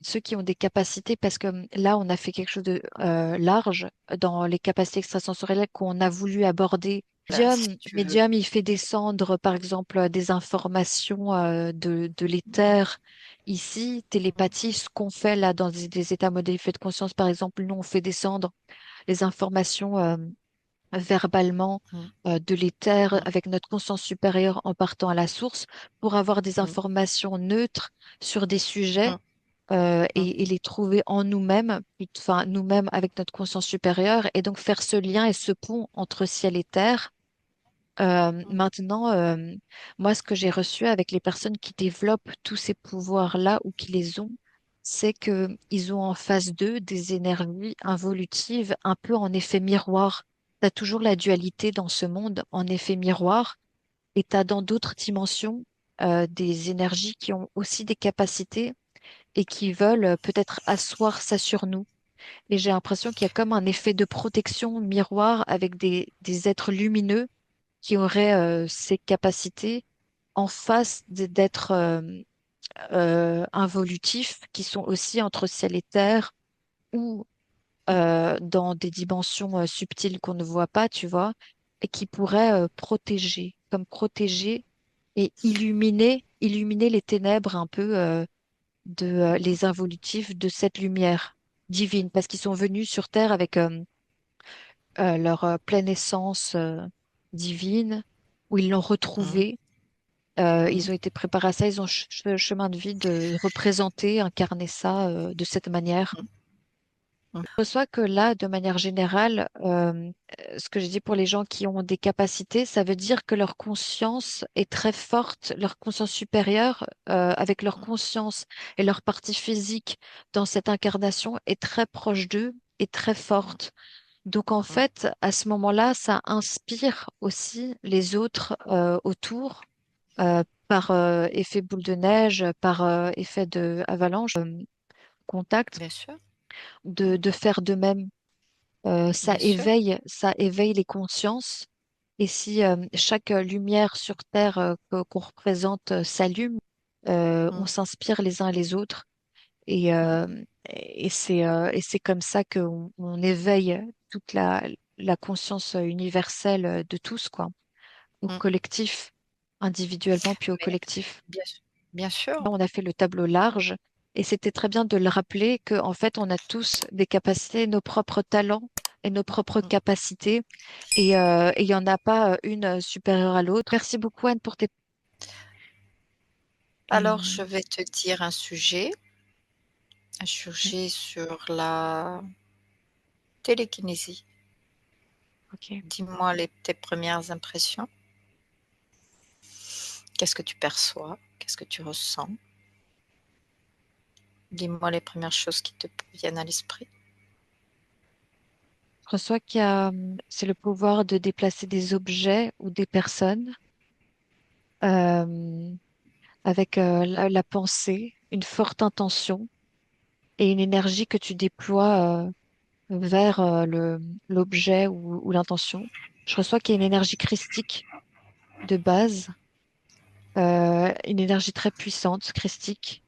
ceux qui ont des capacités, parce que là, on a fait quelque chose de large dans les capacités extrasensorielles qu'on a voulu aborder. Là, si tu veux. Medium, il fait descendre, par exemple, des informations de l'éther. Ici, Mm, télépathie, ce qu'on fait là dans des états modifiés de conscience, par exemple, nous, on fait descendre les informations verbalement mm, de l'éther mm, avec notre conscience supérieure en partant à la source pour avoir des mm, informations neutres sur des sujets mm, mm, et les trouver en nous-mêmes, enfin nous-mêmes avec notre conscience supérieure et donc faire ce lien et ce pont entre ciel et terre. mm, Maintenant, moi, ce que j'ai reçu avec les personnes qui développent tous ces pouvoirs-là ou qui les ont, c'est que ils ont en face d'eux des énergies involutives, un peu en effet miroir. Tu as toujours la dualité dans ce monde en effet miroir, et tu as dans d'autres dimensions des énergies qui ont aussi des capacités et qui veulent peut-être asseoir ça sur nous. Et j'ai l'impression qu'il y a comme un effet de protection miroir avec des êtres lumineux qui auraient ces capacités en face d'être involutifs, qui sont aussi entre ciel et terre ou dans des dimensions subtiles qu'on ne voit pas, tu vois, et qui pourraient protéger, comme protéger et illuminer les ténèbres un peu de les involutifs de cette lumière divine, parce qu'ils sont venus sur Terre avec leur pleine essence divine, où ils l'ont mm, retrouvée. mm, Ils ont été préparés à ça, ils ont fait le chemin de vie de représenter, incarner ça de cette manière. mm, mm, Soit que là, de manière générale, ce que je dis pour les gens qui ont des capacités, ça veut dire que leur conscience est très forte, leur conscience supérieure, avec leur conscience et leur partie physique dans cette incarnation est très proche d'eux et très forte. Donc en mm, fait, à ce moment-là, ça inspire aussi les autres autour par effet boule de neige, par effet de avalanche, contact, bien sûr, de faire de même. bien sûr. Ça éveille les consciences. Et si chaque lumière sur Terre qu'on représente s'allume, on Mm, s'inspire les uns les autres. mm, Et c'est comme ça qu'on on éveille toute la conscience universelle de tous, quoi, au mm. collectif, individuellement, puis au Mais collectif. bien, bien sûr. On a fait le tableau large et c'était très bien de le rappeler qu'en fait, on a tous des capacités, nos propres talents et nos propres Mm. capacités et il n'y en a pas une supérieure à l'autre. Merci beaucoup, Anne, pour tes... Alors, je Hum, vais te dire un sujet sur la télékinésie. ok. Dis-moi tes premières impressions. Qu'est-ce que tu perçois? Qu'est-ce que tu ressens? Dis-moi les premières choses qui te viennent à l'esprit. Je reçois qu'il y a, c'est le pouvoir de déplacer des objets ou des personnes euh, avec la pensée, une forte intention et une énergie que tu déploies vers l'objet ou l'intention. Je reçois qu'il y a une énergie christique de base, une énergie très puissante, christique.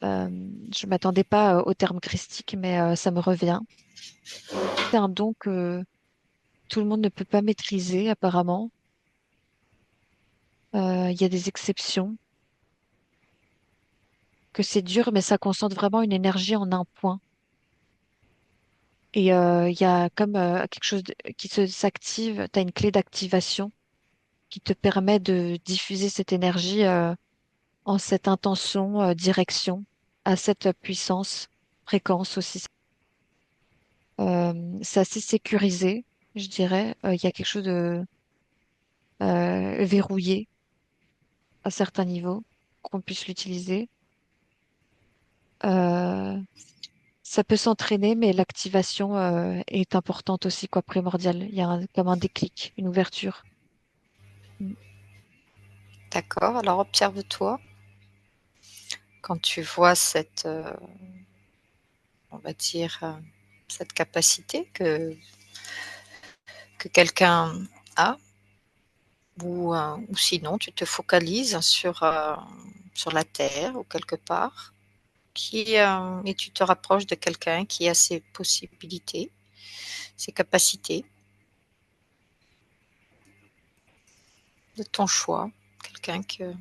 Euh, je m'attendais pas au terme christique, mais ça me revient. C'est un don que tout le monde ne peut pas maîtriser, apparemment. Il y a des exceptions, que c'est dur, mais ça concentre vraiment une énergie en un point. Et il y a comme quelque chose qui s'active. Tu as une clé d'activation qui te permet de diffuser cette énergie en cette intention, direction, à cette puissance, fréquence aussi. C'est assez sécurisé, je dirais. Il y a quelque chose de verrouillé à certains niveaux qu'on puisse l'utiliser. Euh, Ça peut s'entraîner, mais l'activation est importante aussi, quoi, primordiale. Il y a comme un déclic, une ouverture. Mm. D'accord. Alors observe-toi quand tu vois on va dire, cette capacité que quelqu'un a, ou sinon tu te focalises sur la terre ou quelque part, et tu te rapproches de quelqu'un qui a ses possibilités, ses capacités, de ton choix, quelqu'un que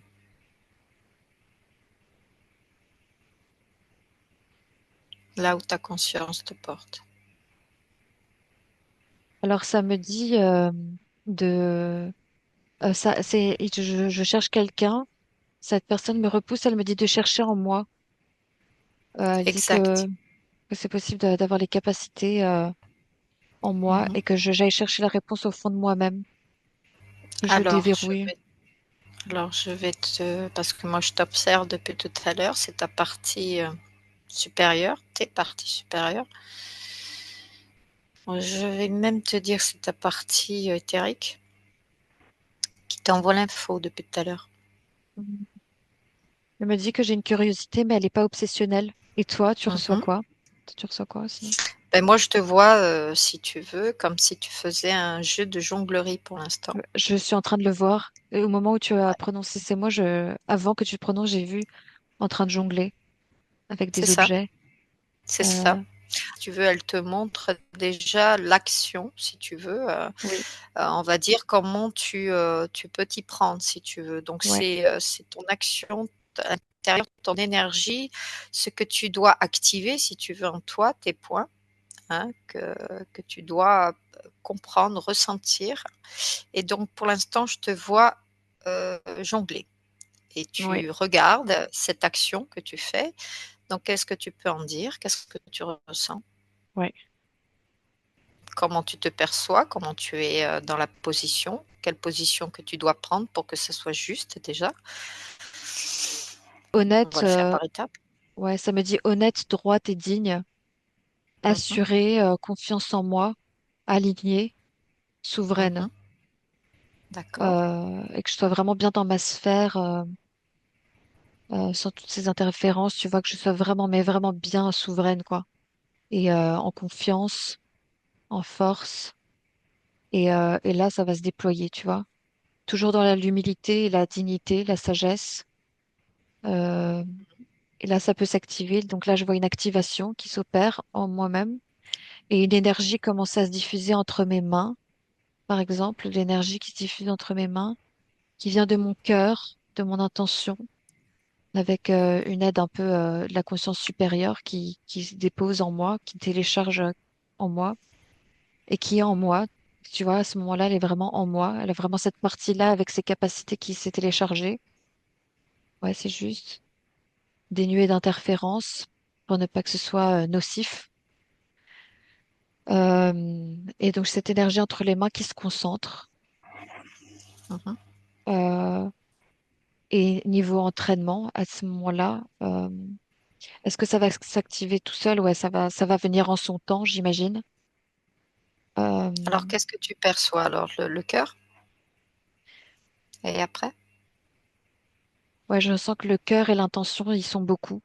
là où ta conscience te porte. Alors, ça me dit de... je cherche quelqu'un, cette personne me repousse, elle me dit de chercher en moi. Elle dit Exact. que c'est possible d'avoir les capacités en moi Mhm. et que j'aille chercher la réponse au fond de moi-même. Et je Alors, déverrouille. je vais parce que moi je t'observe depuis tout à l'heure, c'est ta partie supérieure, tes parties supérieures. Je vais même te dire que c'est ta partie éthérique qui t'envoie l'info depuis tout à l'heure. Mhm. Elle me dit que j'ai une curiosité, mais elle n'est pas obsessionnelle. Et toi, tu reçois Mhm. quoi? Tu reçois quoi aussi? Ben moi, je te vois, si tu veux, comme si tu faisais un jeu de jonglerie pour l'instant. Je suis en train de le voir. Et au moment où tu as prononcé ces mots, avant que tu le prononces, j'ai vu en train de jongler avec C'est des ça, objets. c'est ça. Euh, Si tu veux, elle te montre déjà l'action, si tu veux. oui, On va dire comment tu peux t'y prendre, si tu veux. Donc ouais, c'est ton action à l'intérieur, ton énergie, ce que tu dois activer, si tu veux, en toi, tes points, hein, que tu dois comprendre, ressentir. Et donc, pour l'instant, je te vois jongler. Et ouais, tu regardes cette action que tu fais. Donc, qu'est-ce que tu peux en dire? Qu'est-ce que tu ressens? ouais. Comment tu te perçois? Comment tu es dans la position? Quelle position que tu dois prendre pour que ça soit juste déjà? On Honnête, va le faire par étapes. ouais, ça me dit honnête, droite et digne, Mhm, assurée, confiance en moi, alignée, souveraine, mhm. D'accord. et que je sois vraiment bien dans ma sphère, sans toutes ces interférences, tu vois, que je sois vraiment, mais vraiment bien souveraine, quoi. Et en confiance, en force. Et là, ça va se déployer, tu vois. Toujours dans l'humilité, la dignité, la sagesse. Euh, et là, ça peut s'activer. Donc là, je vois une activation qui s'opère en moi-même et une énergie commence à se diffuser entre mes mains. Par exemple, l'énergie qui se diffuse entre mes mains, qui vient de mon cœur, de mon intention, avec une aide un peu de la conscience supérieure qui se dépose en moi, qui télécharge en moi et qui est en moi. Tu vois, à ce moment-là, elle est vraiment en moi. Elle a vraiment cette partie-là avec ses capacités qui s'est téléchargée. Ouais, c'est juste. Dénué d'interférences pour ne pas que ce soit nocif. Et donc cette énergie entre les mains qui se concentre. Mhm. Euh, et niveau entraînement, à ce moment-là, est-ce que ça va s'activer tout seul? Ouais, ça va venir en son temps, j'imagine. Alors, Euh, qu'est-ce que tu perçois alors? Le cœur? Et après? ouais, je sens que le cœur et l'intention, ils sont beaucoup.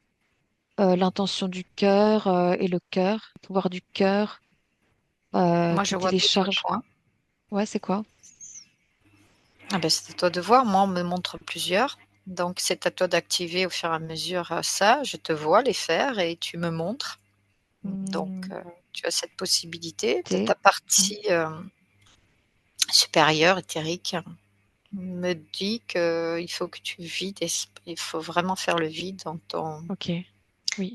L'intention du cœur et le cœur, le pouvoir du cœur Moi, qui je vois d'autres télécharge. points. Ouais, c'est quoi? Ah ben, c'est à toi de voir. Moi, on me montre plusieurs. Donc, c'est à toi d'activer au fur et à mesure ça. Je te vois les faire et tu me montres. Donc, Hmm, tu as cette possibilité de T. ta partie supérieure, éthérique, me dit qu'il faut que tu vides, il faut vraiment faire le vide Ok. Oui.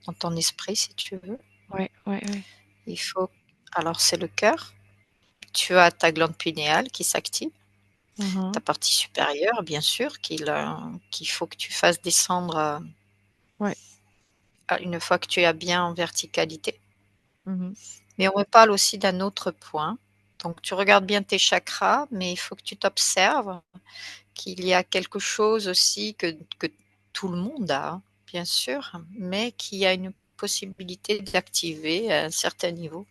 dans ton esprit, si tu veux. Ouais, ouais, ouais. Il faut alors c'est le cœur. Tu as ta glande pinéale qui s'active, ta Mhm. partie supérieure bien sûr qu'il faut que tu fasses descendre, Ouais. une fois que tu es bien en verticalité. Mhm. Mais on me parle aussi d'un autre point. Donc tu regardes bien tes chakras, mais il faut que tu t'observes qu'il y a quelque chose aussi que tout le monde a, hein, bien sûr, mais qui a une possibilité d'activer à un certain niveau.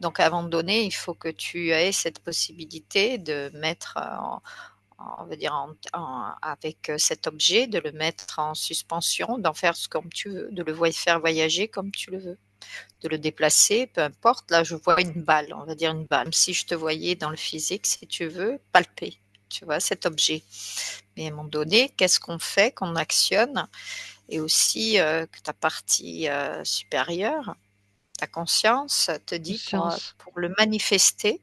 Donc à un moment donné, il faut que tu aies cette possibilité de mettre on va dire avec cet objet, de le mettre en suspension, d'en faire ce comme tu veux, de le faire voyager comme tu le veux, de le déplacer, peu importe. Là, je vois une balle, on va dire une balle. Comme si je te voyais dans le physique, si tu veux, palper, tu vois, cet objet. Mais à un moment donné, qu'est-ce qu'on fait, qu'on actionne et aussi que ta partie supérieure, ta conscience, te dit Conscience. pour le manifester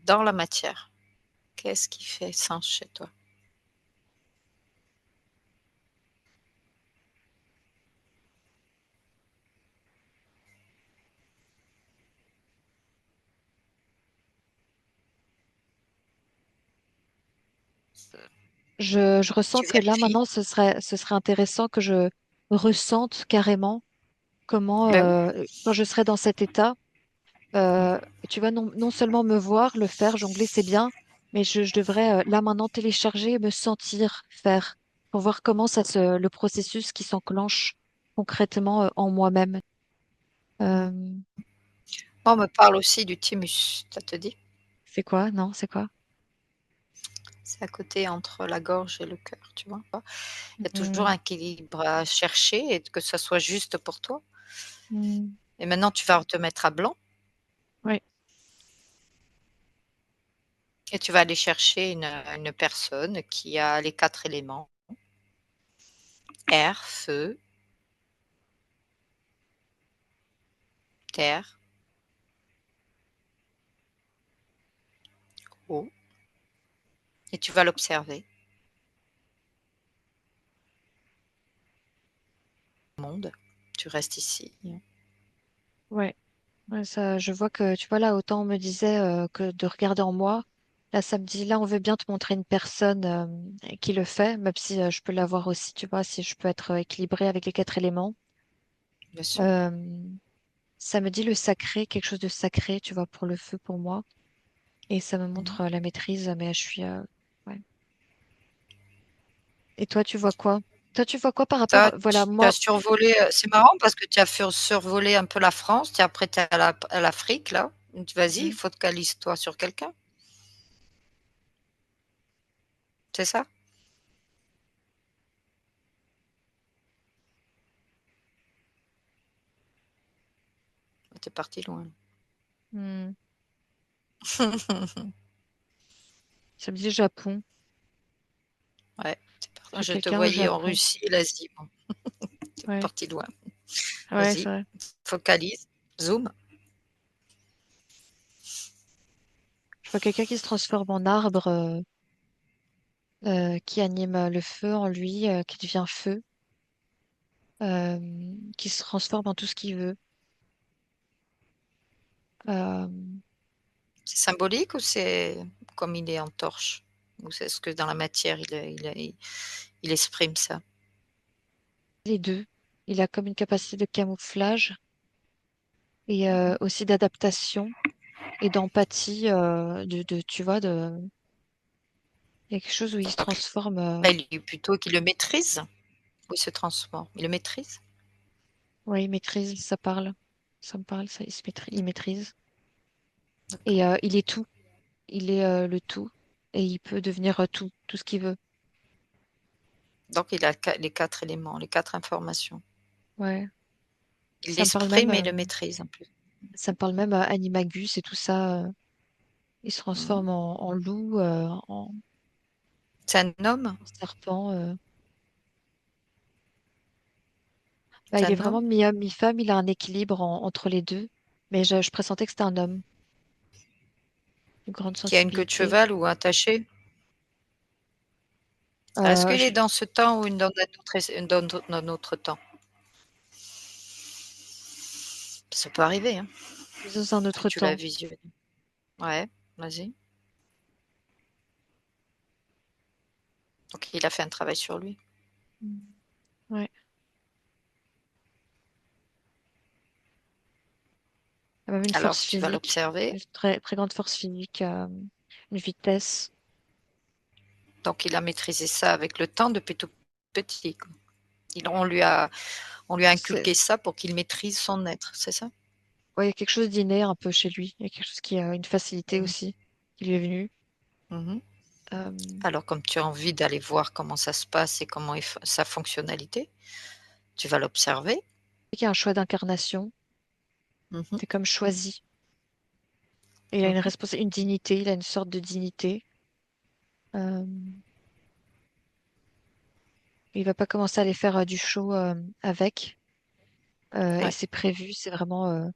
dans la matière. Qu'est-ce qui fait sens chez toi? Je ressens Tu que là, vérifies. maintenant, ce serait intéressant que je ressente carrément comment, Ben oui, quand je serai dans cet état, euh, tu vas non seulement me voir le faire, jongler, c'est bien, mais je devrais là maintenant télécharger et me sentir faire pour voir comment le processus qui s'enclenche concrètement en moi-même. mmh. Euh, On me parle aussi du thymus, ça te dit? c'est quoi? Non, c'est quoi? C'est à côté entre la gorge et le cœur, tu vois? Il y a toujours Hmm, un équilibre à chercher et que ça soit juste pour toi. hmm, Et maintenant, tu vas te mettre à blanc ouais, et tu vas aller chercher une personne qui a les 4 éléments: air, feu, terre, eau, et tu vas l'observer, monde. Tu restes ici. ouais. Ouais, ça, je vois que, tu vois, là, autant on me disait que de regarder en moi. Là, ça me dit, là, on veut bien te montrer une personne qui le fait, même si je peux l'avoir aussi, tu vois, si je peux être équilibrée avec les quatre éléments. Bien sûr. Euh, Ça me dit le sacré, quelque chose de sacré, tu vois, pour le feu, pour moi. Et ça me Mmh. montre la maîtrise, mais je suis... ouais. Et toi, tu vois quoi? Toi, tu vois quoi par rapport... Voilà, Tu as moi... survolé, c'est marrant parce que tu as survolé un peu la France, tu après tu es à l'Afrique là. Vas-y, il Hmm, faut te calise-toi sur quelqu'un, c'est ça? Tu es parti loin. hmm, ça me dit Japon. Ouais, Je veux je te quelqu'un au voyais en Japon. Russie et l'Asie, bon, tu es Ouais, parti loin. ouais, c'est Vas-y, vrai. focalise, zoom. Je vois quelqu'un qui se transforme en arbre, qui anime le feu en lui, qui devient feu, qui se transforme en tout ce qu'il veut. Euh, C'est symbolique ou c'est comme il est en torche? Ou c'est ce que dans la matière il exprime ça? les deux. Il a comme une capacité de camouflage et aussi d'adaptation et d'empathie, tu vois, il y a quelque chose où il se Donc, transforme. il est plutôt qu'il le maîtrise ou il se transforme? Il le maîtrise? Ouais, il maîtrise, ça parle. Ça me parle, ça, il maîtrise. Et D'accord. il est tout. Il est le tout. Et il peut devenir tout, tout ce qu'il veut. Donc il a les 4 éléments, les 4 informations. Ouais. Il Ça me parle même, l'exprime et il le maîtrise en plus. ça me parle même Animagus et tout ça. Il se Mmh. transforme en loup, C'est un homme? en serpent. Bah, C'est il est un vraiment homme mi-homme, mi-femme. Il a un équilibre entre les deux. Mais je pressentais que c'était un homme. Une grande qui a une queue de sensibilité. cheval ou attaché? Est-ce Euh, qu'il est je- dans ce temps ou dans notre temps? Ça peut arriver, hein. Dans un que autre tu l'as temps. visionné. Ouais, vas-y. Donc il a fait un travail sur lui. Mm. Ouais. Il a même une force Alors tu vas physique, l'observer. une très, très grande force physique, une vitesse. Donc il a maîtrisé ça avec le temps depuis tout petit, quoi. On lui a C'est, inculqué ça pour qu'il maîtrise son être, c'est ça? ouais, il y a quelque chose d'inné un peu chez lui. Il y a quelque chose qui a une facilité Mmh. aussi qui lui est venue. Mmh. Euh, Alors comme tu as envie d'aller voir comment ça se passe et comment est sa fonctionnalité, tu vas l'observer. il y a un choix d'incarnation. Mmh. C'est comme choisi. Et il a une Mmh. une dignité. Il a une sorte de dignité. Euh, il va pas commencer à aller faire du show avec. Et Ouais. c'est prévu. C'est vraiment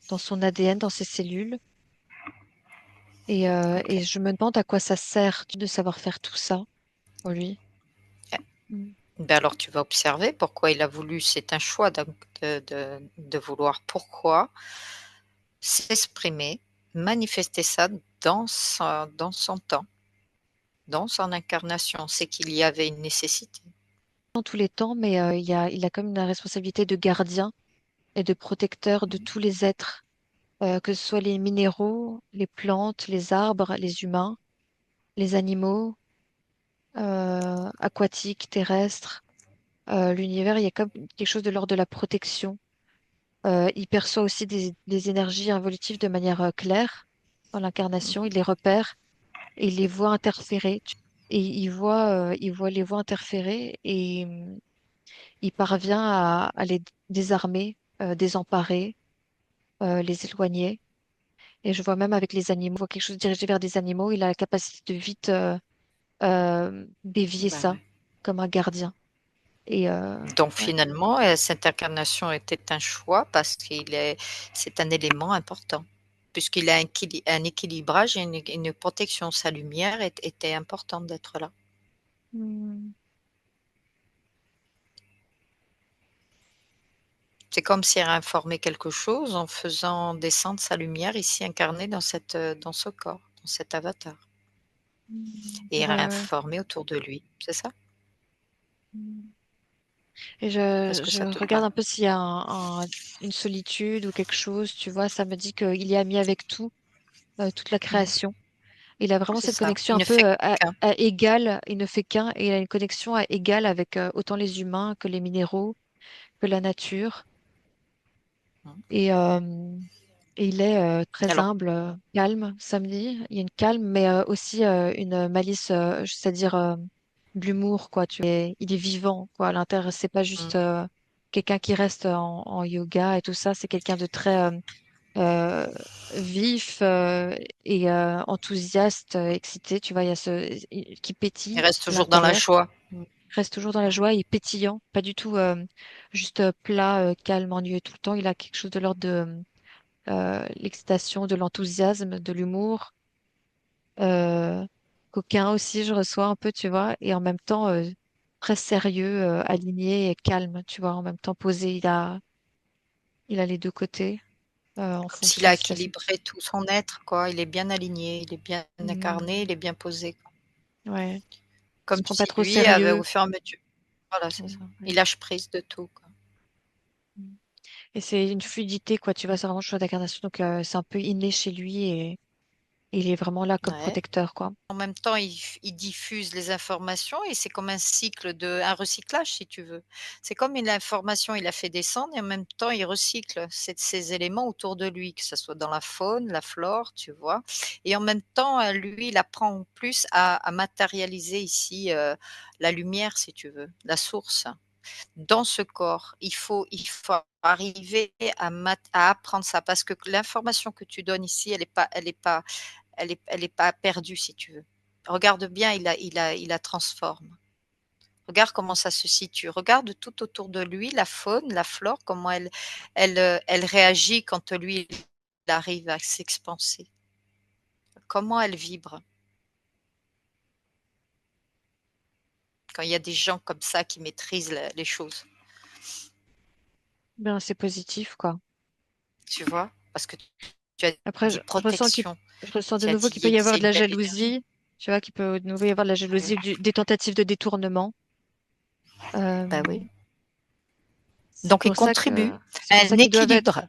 dans son ADN, dans ses cellules. Et OK. je me demande à quoi ça sert de savoir faire tout ça pour lui. Mm. Ben alors tu vas observer pourquoi il a voulu, c'est un choix donc de vouloir pourquoi s'exprimer, manifester ça dans son temps, dans son incarnation. C'est qu'il y avait une nécessité. Dans tous les temps, mais il a comme une responsabilité de gardien et de protecteur de tous les êtres, que ce soit les minéraux, les plantes, les arbres, les humains, les animaux, aquatiques, terrestres. L'univers, il y a comme quelque chose de l'ordre de la protection. Il perçoit aussi des énergies involutives de manière claire dans l'incarnation. Il les repère et il les voit interférer. Et il voit les voix interférer et il parvient à les désarmer, désemparer, les éloigner. Et je vois même avec les animaux, je vois quelque chose dirigé vers des animaux, il a la capacité de vite dévier Bah ça ouais. comme un gardien. Et Donc ouais. finalement, cette incarnation était un choix parce c'est un élément important, puisqu'il a un équilibrage et une protection. Sa lumière était importante d'être là. Hmm. C'est comme s'il réinformait quelque chose en faisant descendre sa lumière ici incarnée dans ce corps, dans cet avatar et Ouais, ouais. réinformé autour de lui, c'est ça? Hmm. Et Est-ce que je ça te regarde parle? un peu s'il y a une solitude ou quelque chose, tu vois, ça me dit qu'il est ami avec tout, toute la Mmh. création. Il a vraiment C'est cette ça. connexion Il un ne fait peu qu'un. à égal, il ne fait qu'un, et il a une connexion à égal avec autant les humains que les minéraux, que la nature. Mmh. Et, il est très Alors, humble, calme, ça me dit. Il y a une calme, mais aussi une malice, c'est-à-dire de l'humour, quoi. Il est vivant, quoi. À l'intérieur, c'est pas mmh, juste quelqu'un qui reste en yoga et tout ça. C'est quelqu'un de très euh, vif et enthousiaste, excité. Tu vois, il y a qui il pétille reste à toujours dans la l'intérieur. joie. Mmh, Reste toujours dans la joie et pétillant, pas du tout juste plat, calme, ennuyeux tout le temps. Il a quelque chose de l'ordre de l'excitation, de l'enthousiasme, de l'humour. Euh, Coquin aussi, je reçois un peu, tu vois, et en même temps très sérieux, aligné et calme, tu vois, en même temps posé. Il a les deux côtés en comme s'il fonction a de sa situation. équilibré tout son être, quoi. Il est bien aligné, il est bien incarné, il Hmm, est bien posé, quoi. ouais, il se Comme prend pas si trop au lui avait sérieux. au fur et à mesure voilà, c'est ça. Hmm, Il ouais. lâche prise de tout, quoi. Hmm. Et c'est une fluidité, quoi, tu vois, c'est vraiment le choix d'incarnation, donc c'est un peu inné chez lui et il est vraiment là comme Ouais. protecteur, quoi. En même temps, il diffuse les informations et c'est comme un recyclage, si tu veux. C'est comme une information, il la fait descendre et en même temps, il recycle ces éléments autour de lui, que ce soit dans la faune, la flore, tu vois? Et en même temps, lui, il apprend en plus à matérialiser ici, la lumière, si tu veux, la source. Dans ce corps, il faut arriver à apprendre ça parce que l'information que tu donnes ici, elle est pas perdue, si tu veux. Regarde bien, il la transforme. Regarde comment ça se situe. Regarde tout autour de lui, la faune, la flore, comment elle réagit quand lui, il arrive à s'expanser. Comment elle vibre. Quand il y a des gens comme ça qui maîtrisent les choses, Ben, c'est positif, quoi. tu vois? Parce que tu as Après, dit je ressens protection. je ressens de Tu as nouveau dit qu'il peut y avoir c'est de une la belle énergie. jalousie. Tu vois, qu'il peut de nouveau y avoir de la jalousie, Ouais. des tentatives de détournement. Bah Euh, oui. Donc il contribue c'est à pour un ça qu'ils doivent être. équilibre.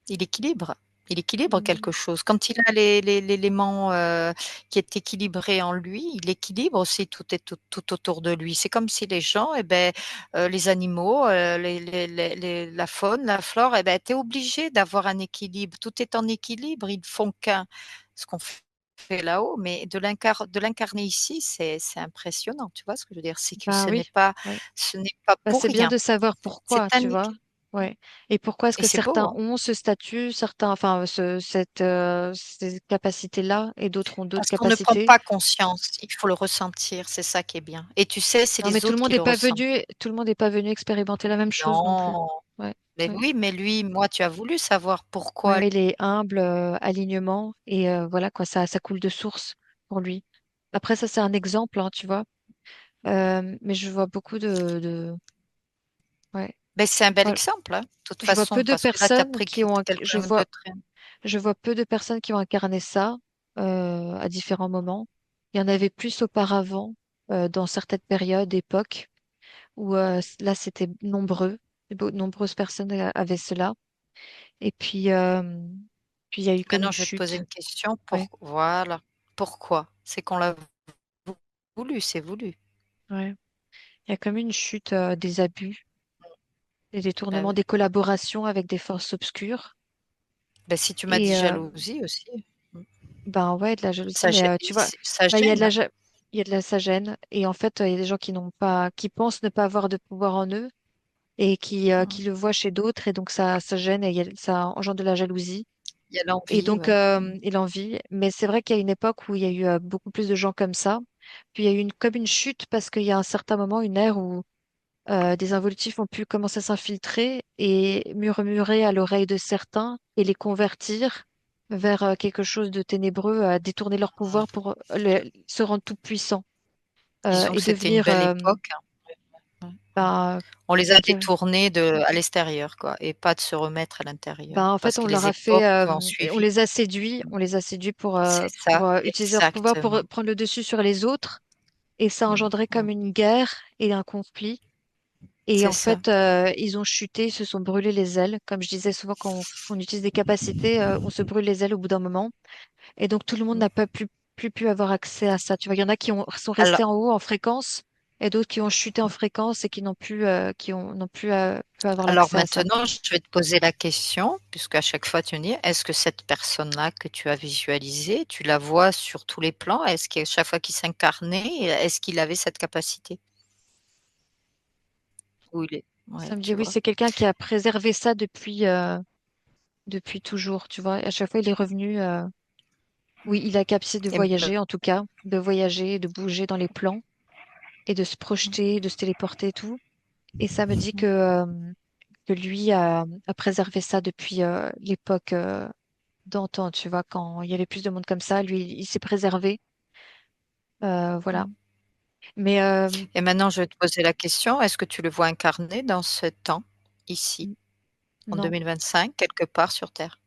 Il équilibre. Il équilibre quelque Mm. chose. Quand il a l'élément qui est équilibré en lui, il équilibre aussi tout autour de lui. C'est comme si les gens, eh ben, les animaux, la faune, la flore, eh ben, tu es obligé d'avoir un équilibre. Tout est en équilibre. Ils ne font qu'un. Ce qu'on fait là-haut, mais de l'incarner ici, c'est impressionnant. Tu vois ce que je veux dire? C'est que Ben oui, ouais. ce n'est pas Bah, pour c'est bien rien. de savoir pourquoi, C'est un tu vois. équilibre. Ouais. Et pourquoi est-ce Et que c'est beau, certains hein. ont ce statut, certains, enfin, ces capacités-là, et d'autres ont d'autres Parce qu'on ne prend capacités. pas conscience, il faut le ressentir, c'est ça qui est bien. Et tu sais, c'est Non, mais les autres qui le ressentent. tout le monde n'est pas venu expérimenter la même chose non plus. Non, Ouais. mais Ouais. oui, mais lui, moi, tu as voulu savoir Ouais, pourquoi. il est humble, alignement, et voilà quoi, ça coule de source pour lui. Après, ça, c'est un exemple, hein, tu vois. Mais je vois beaucoup ouais. Ben, c'est un bel Voilà. exemple, hein, de toute Je vois peu façon, de parce que là, tu as personnes pris qui ont, quelqu'un de très. je vois peu de personnes qui ont incarné ça à différents moments. Il y en avait plus auparavant, dans certaines périodes, époques, où là, c'était nombreux. Nombreuses personnes avaient cela. Et puis il y a eu comme une Maintenant, je vais te poser chute. une question Ouais, voilà. Pourquoi? C'est qu'on l'a voulu, c'est voulu. ouais. Il y a comme une chute des abus, des Ben détournements, oui. des collaborations avec des forces obscures. Ben, si tu m'as dit Et jalousie aussi, ben ouais, de la jalousie, mais tu vois, Ça bah, gêne. il y a de la sagène. Et en fait, il y a des gens qui n'ont pas, qui pensent ne pas avoir de pouvoir en eux et qui le voient chez d'autres. Et donc, ça gêne et ça engendre de la jalousie. Il y a Et l'envie, donc, ouais. et l'envie. Mais c'est vrai qu'il y a une époque où il y a eu beaucoup plus de gens comme ça. Puis il y a eu comme une chute parce qu'il y a un certain moment, une ère où des involutifs ont pu commencer à s'infiltrer et murmurer à l'oreille de certains et les convertir vers quelque chose de ténébreux, à détourner leur pouvoir pour se rendre tout puissant Disons et que c'était une devenir, belle époque, hein. Ouais. bah, On les a dire- détournés à l'extérieur, quoi, et pas de se remettre à l'intérieur, bah, en fait, parce on que leur les a fait, époques ont suivi. on les a séduits C'est ça, pour utiliser leur pouvoir pour exactement. prendre le dessus sur les autres et ça a Mmh, engendré mmh. comme une guerre et un conflit. Et C'est en ça. fait, ils ont chuté, ils se sont brûlés les ailes. Comme je disais souvent, quand on utilise des capacités, on se brûle les ailes au bout d'un moment. Et donc, tout le monde Mmh. n'a pas plus pu avoir accès à ça. Tu vois, il y en a sont Alors restés en haut en fréquence et d'autres qui ont chuté en fréquence et n'ont plus pu avoir alors l'accès à ça. maintenant, je vais te poser la question, puisqu'à chaque fois tu me dis: «Est-ce que cette personne-là que tu as visualisée, tu la vois sur tous les plans? Est-ce qu'à chaque fois qu'il s'incarnait, est-ce qu'il avait cette capacité?» Ou il est ouais, Ça me dit tu oui, vois? c'est quelqu'un qui a préservé ça depuis toujours. Tu vois, et à chaque fois, il est revenu. Oui, il a capacité de Et me voyager, en tout cas, de voyager, de bouger dans les plans et de se projeter, de se téléporter et tout. Et ça me dit que lui a préservé ça depuis l'époque d'antan, tu vois, quand il y avait plus de monde comme ça, lui, il s'est préservé. Voilà. mmh. Mais Et maintenant, je vais te poser la question, est-ce que tu le vois incarné dans ce temps, ici, en non, 2025, quelque part sur terre?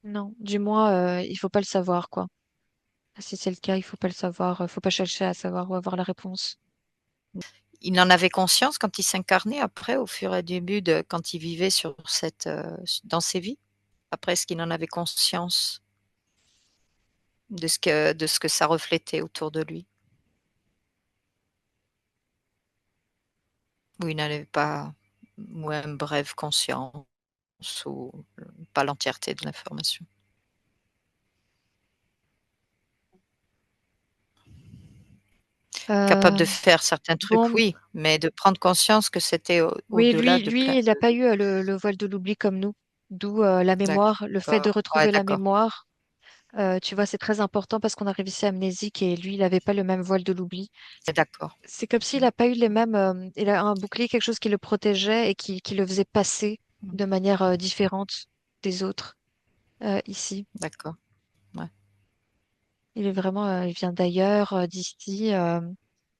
non. Du moins, il faut pas le savoir, quoi. Si c'est le cas, il faut pas le savoir. Faut pas chercher à savoir ou avoir la réponse. Il en avait conscience quand il s'incarnait après, au fur et à début de quand il vivait sur dans ses vies? Après, est-ce qu'il en avait conscience de ce que ça reflétait autour de lui? Ou il n'en avait pas ou un brève conscience ou pas l'entièreté de l'information? Capable de Euh, faire certains trucs, bon, oui, mais de prendre conscience que c'était oui, au-delà de plein il n'a pas eu le voile de l'oubli comme nous. D'où la mémoire, le fait de d'accord. Ouais, retrouver la d'accord. mémoire. Tu vois, c'est très important parce qu'on a réussi amnésique et lui, il n'avait pas le même voile de l'oubli. C'est d'accord. C'est comme s'il n'a pas eu les mêmes. Il a un bouclier, quelque chose qui le protégeait et qui le faisait passer Mmh. de manière différente des autres ici. D'accord, ouais. Il est vraiment, il vient d'ailleurs, d'ici.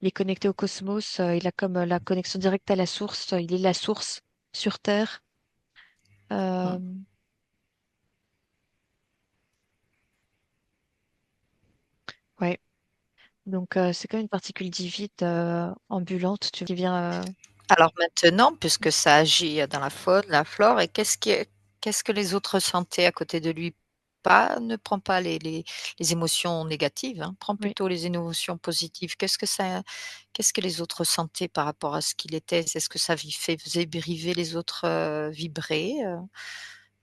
Il est connecté au cosmos. Il a comme la connexion directe à la source. Il est la source sur Terre. Euh, Mmh. ouais. Donc, c'est comme une particule divide ambulante, tu vois, qui vient. Alors maintenant, puisque ça agit dans la faune, la flore, et qu'est-ce que les autres ressentaient à côté de lui? Pas Ne prends pas les émotions négatives, hein, prends Oui. plutôt les émotions positives. Qu'est-ce que les autres ressentaient par rapport à ce qu'il était? Est-ce que ça faisait vibrer les autres, vibrer?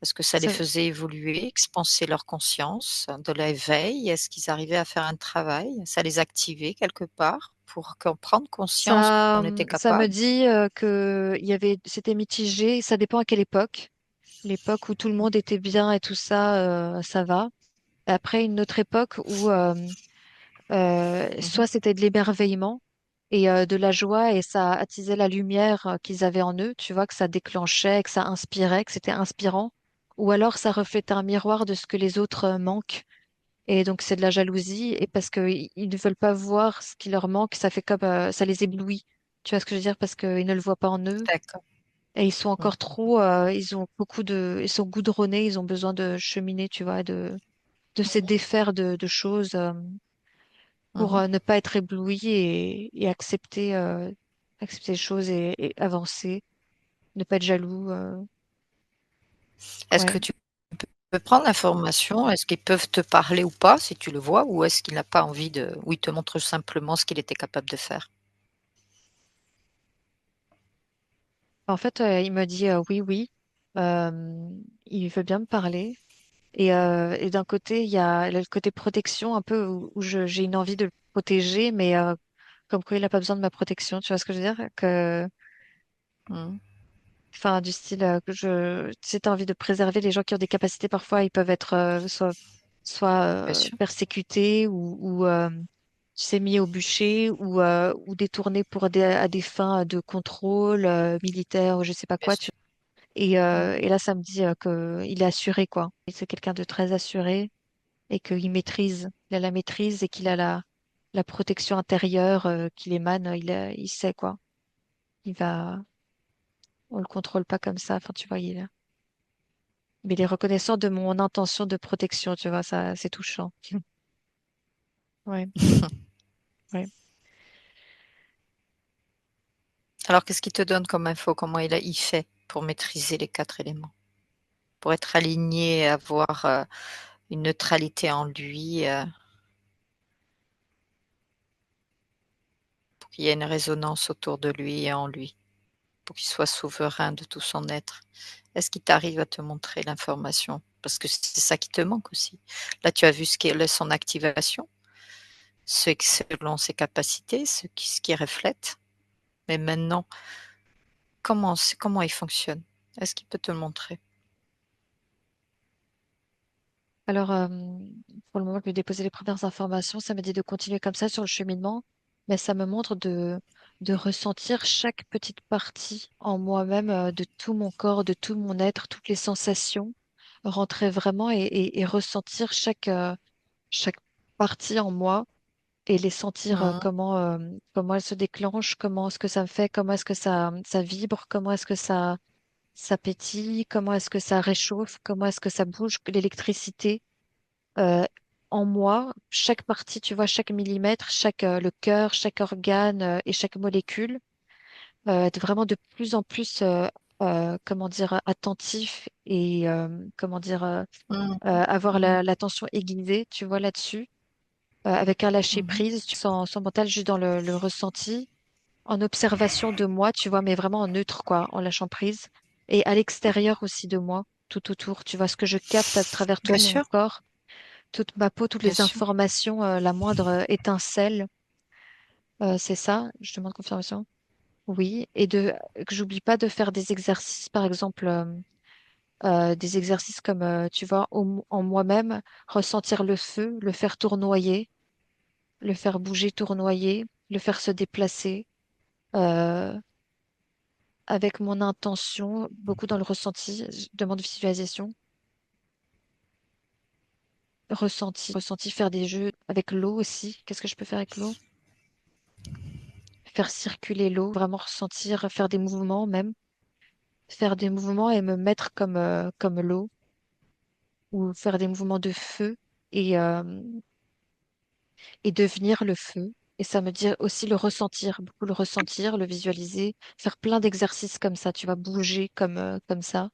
Est-ce que ça les Ça, faisait évoluer, expanser leur conscience, de l'éveil? Est-ce qu'ils arrivaient à faire un travail? Ça les activait quelque part pour prendre conscience ça, qu'on était ça me capable? dit que c'était mitigé. Ça dépend à quelle époque. L'époque où tout le monde était bien et tout ça, ça va. Après, une autre époque où Mmh. soit c'était de l'émerveillement et de la joie et ça attisait la lumière qu'ils avaient en eux, tu vois, que ça déclenchait, que ça inspirait, que c'était inspirant. Ou alors ça reflétait un miroir de ce que les autres manquent. Et donc c'est de la jalousie et parce qu'ils ne veulent pas voir ce qui leur manque, ça fait comme ça les éblouit. Tu vois ce que je veux dire? Parce qu'ils ne le voient pas en eux D'accord. et ils sont Mmh. encore trop, ils ont beaucoup ils sont goudronnés, ils ont besoin de cheminer, tu vois, de se Mmh. défaire de choses pour Mmh. ne pas être éblouis et accepter, accepter les choses et avancer, ne pas être jaloux. Est-ce que Ouais. tu peux prendre l'information? Est-ce qu'ils peuvent te parler ou pas, si tu le vois? Ou est-ce qu'il n'a pas envie ou il te montre simplement ce qu'il était capable de faire? En fait, il m'a dit oui, oui. Euh, il veut bien me parler. Et d'un côté, il y a le côté protection un peu où j'ai une envie de le protéger, mais comme quoi il n'a pas besoin de ma protection, tu vois ce que je veux dire? Mmh. Enfin, du style que tu sais, t'as envie de préserver les gens qui ont des capacités, parfois ils peuvent être soit Bien sûr. persécutés ou tu sais, mis au bûcher ou détournés pour à des fins de contrôle militaire ou je sais pas Bien quoi. sûr. Mmh. Et là, ça me dit qu'il est assuré, quoi. Et c'est quelqu'un de très assuré et qu'il maîtrise, il a la maîtrise et qu'il a la protection intérieure qu'il émane, il sait quoi. Il va, on le contrôle pas comme ça. Enfin, tu vois, mais il est reconnaissant de mon intention de protection, tu vois, ça, c'est touchant. Ouais, ouais. Alors qu'est-ce qu'il te donne comme info? Comment il fait pour maîtriser les 4 éléments? Pour être aligné, avoir, une neutralité en lui, pour qu'il y ait une résonance autour de lui et en lui, pour qu'il soit souverain de tout son être. Est-ce qu'il t'arrive à te montrer l'information? Parce que c'est ça qui te manque aussi. Là, tu as vu ce qu'est son activation, selon ses capacités, ce qui reflète. Mais maintenant, comment il fonctionne? Est-ce qu'il peut te le montrer? Alors, pour le moment, je vais déposer les premières informations. Ça m'a dit de continuer comme ça sur le cheminement, mais ça me montre de ressentir chaque petite partie en moi-même, de tout mon corps, de tout mon être, toutes les sensations, rentrer vraiment et ressentir chaque partie en moi et les sentir Mmh. comment elles se déclenchent, comment est-ce que ça me fait, comment est-ce que ça vibre, comment est-ce que ça pétille, comment est-ce que ça réchauffe, comment est-ce que ça bouge, l'électricité euh, en moi, chaque partie, tu vois, chaque millimètre, le cœur, chaque organe et chaque molécule, être vraiment de plus en plus, comment dire, attentif et comment dire, Mmh. avoir Mmh. l'attention aiguisée, tu vois, là-dessus, avec un lâcher Mmh. prise, sans mental, juste dans le ressenti, en observation de moi, tu vois, mais vraiment en neutre, quoi, en lâchant prise, et à l'extérieur aussi de moi, tout autour, tu vois, ce que je capte à travers tout Bien mon sûr, corps toute ma peau, toutes bien les sûr. informations, la moindre étincelle, c'est ça, je demande confirmation. Oui, et que j'oublie pas de faire des exercices, par exemple, des exercices comme, tu vois, en moi-même, ressentir le feu, le faire tournoyer, le faire bouger, tournoyer, le faire se déplacer, euh, avec mon intention, beaucoup dans le ressenti, je demande visualisation, ressenti, faire des jeux avec l'eau aussi. Qu'est-ce que je peux faire avec l'eau? Faire circuler l'eau, vraiment ressentir, faire des mouvements même. faire des mouvements et me mettre comme l'eau ou faire des mouvements de feu et, euh, et devenir le feu. Et ça me dit aussi le ressentir, beaucoup le ressentir, le visualiser, faire plein d'exercices comme ça, tu vas bouger comme ça.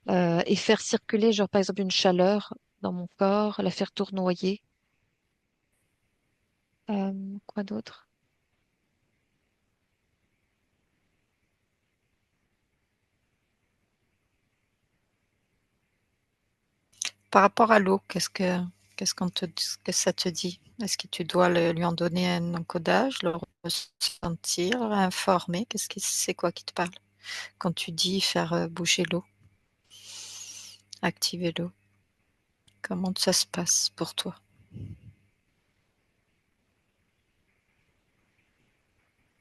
Et faire circuler, genre par exemple une chaleur dans mon corps, la faire tournoyer. Quoi d'autre? Par rapport à l'eau, qu'est-ce que ça te dit? Est-ce que tu dois lui en donner un encodage, le ressentir, informer? C'est quoi qui te parle quand tu dis faire bouger l'eau, activer l'eau? Comment ça se passe pour toi?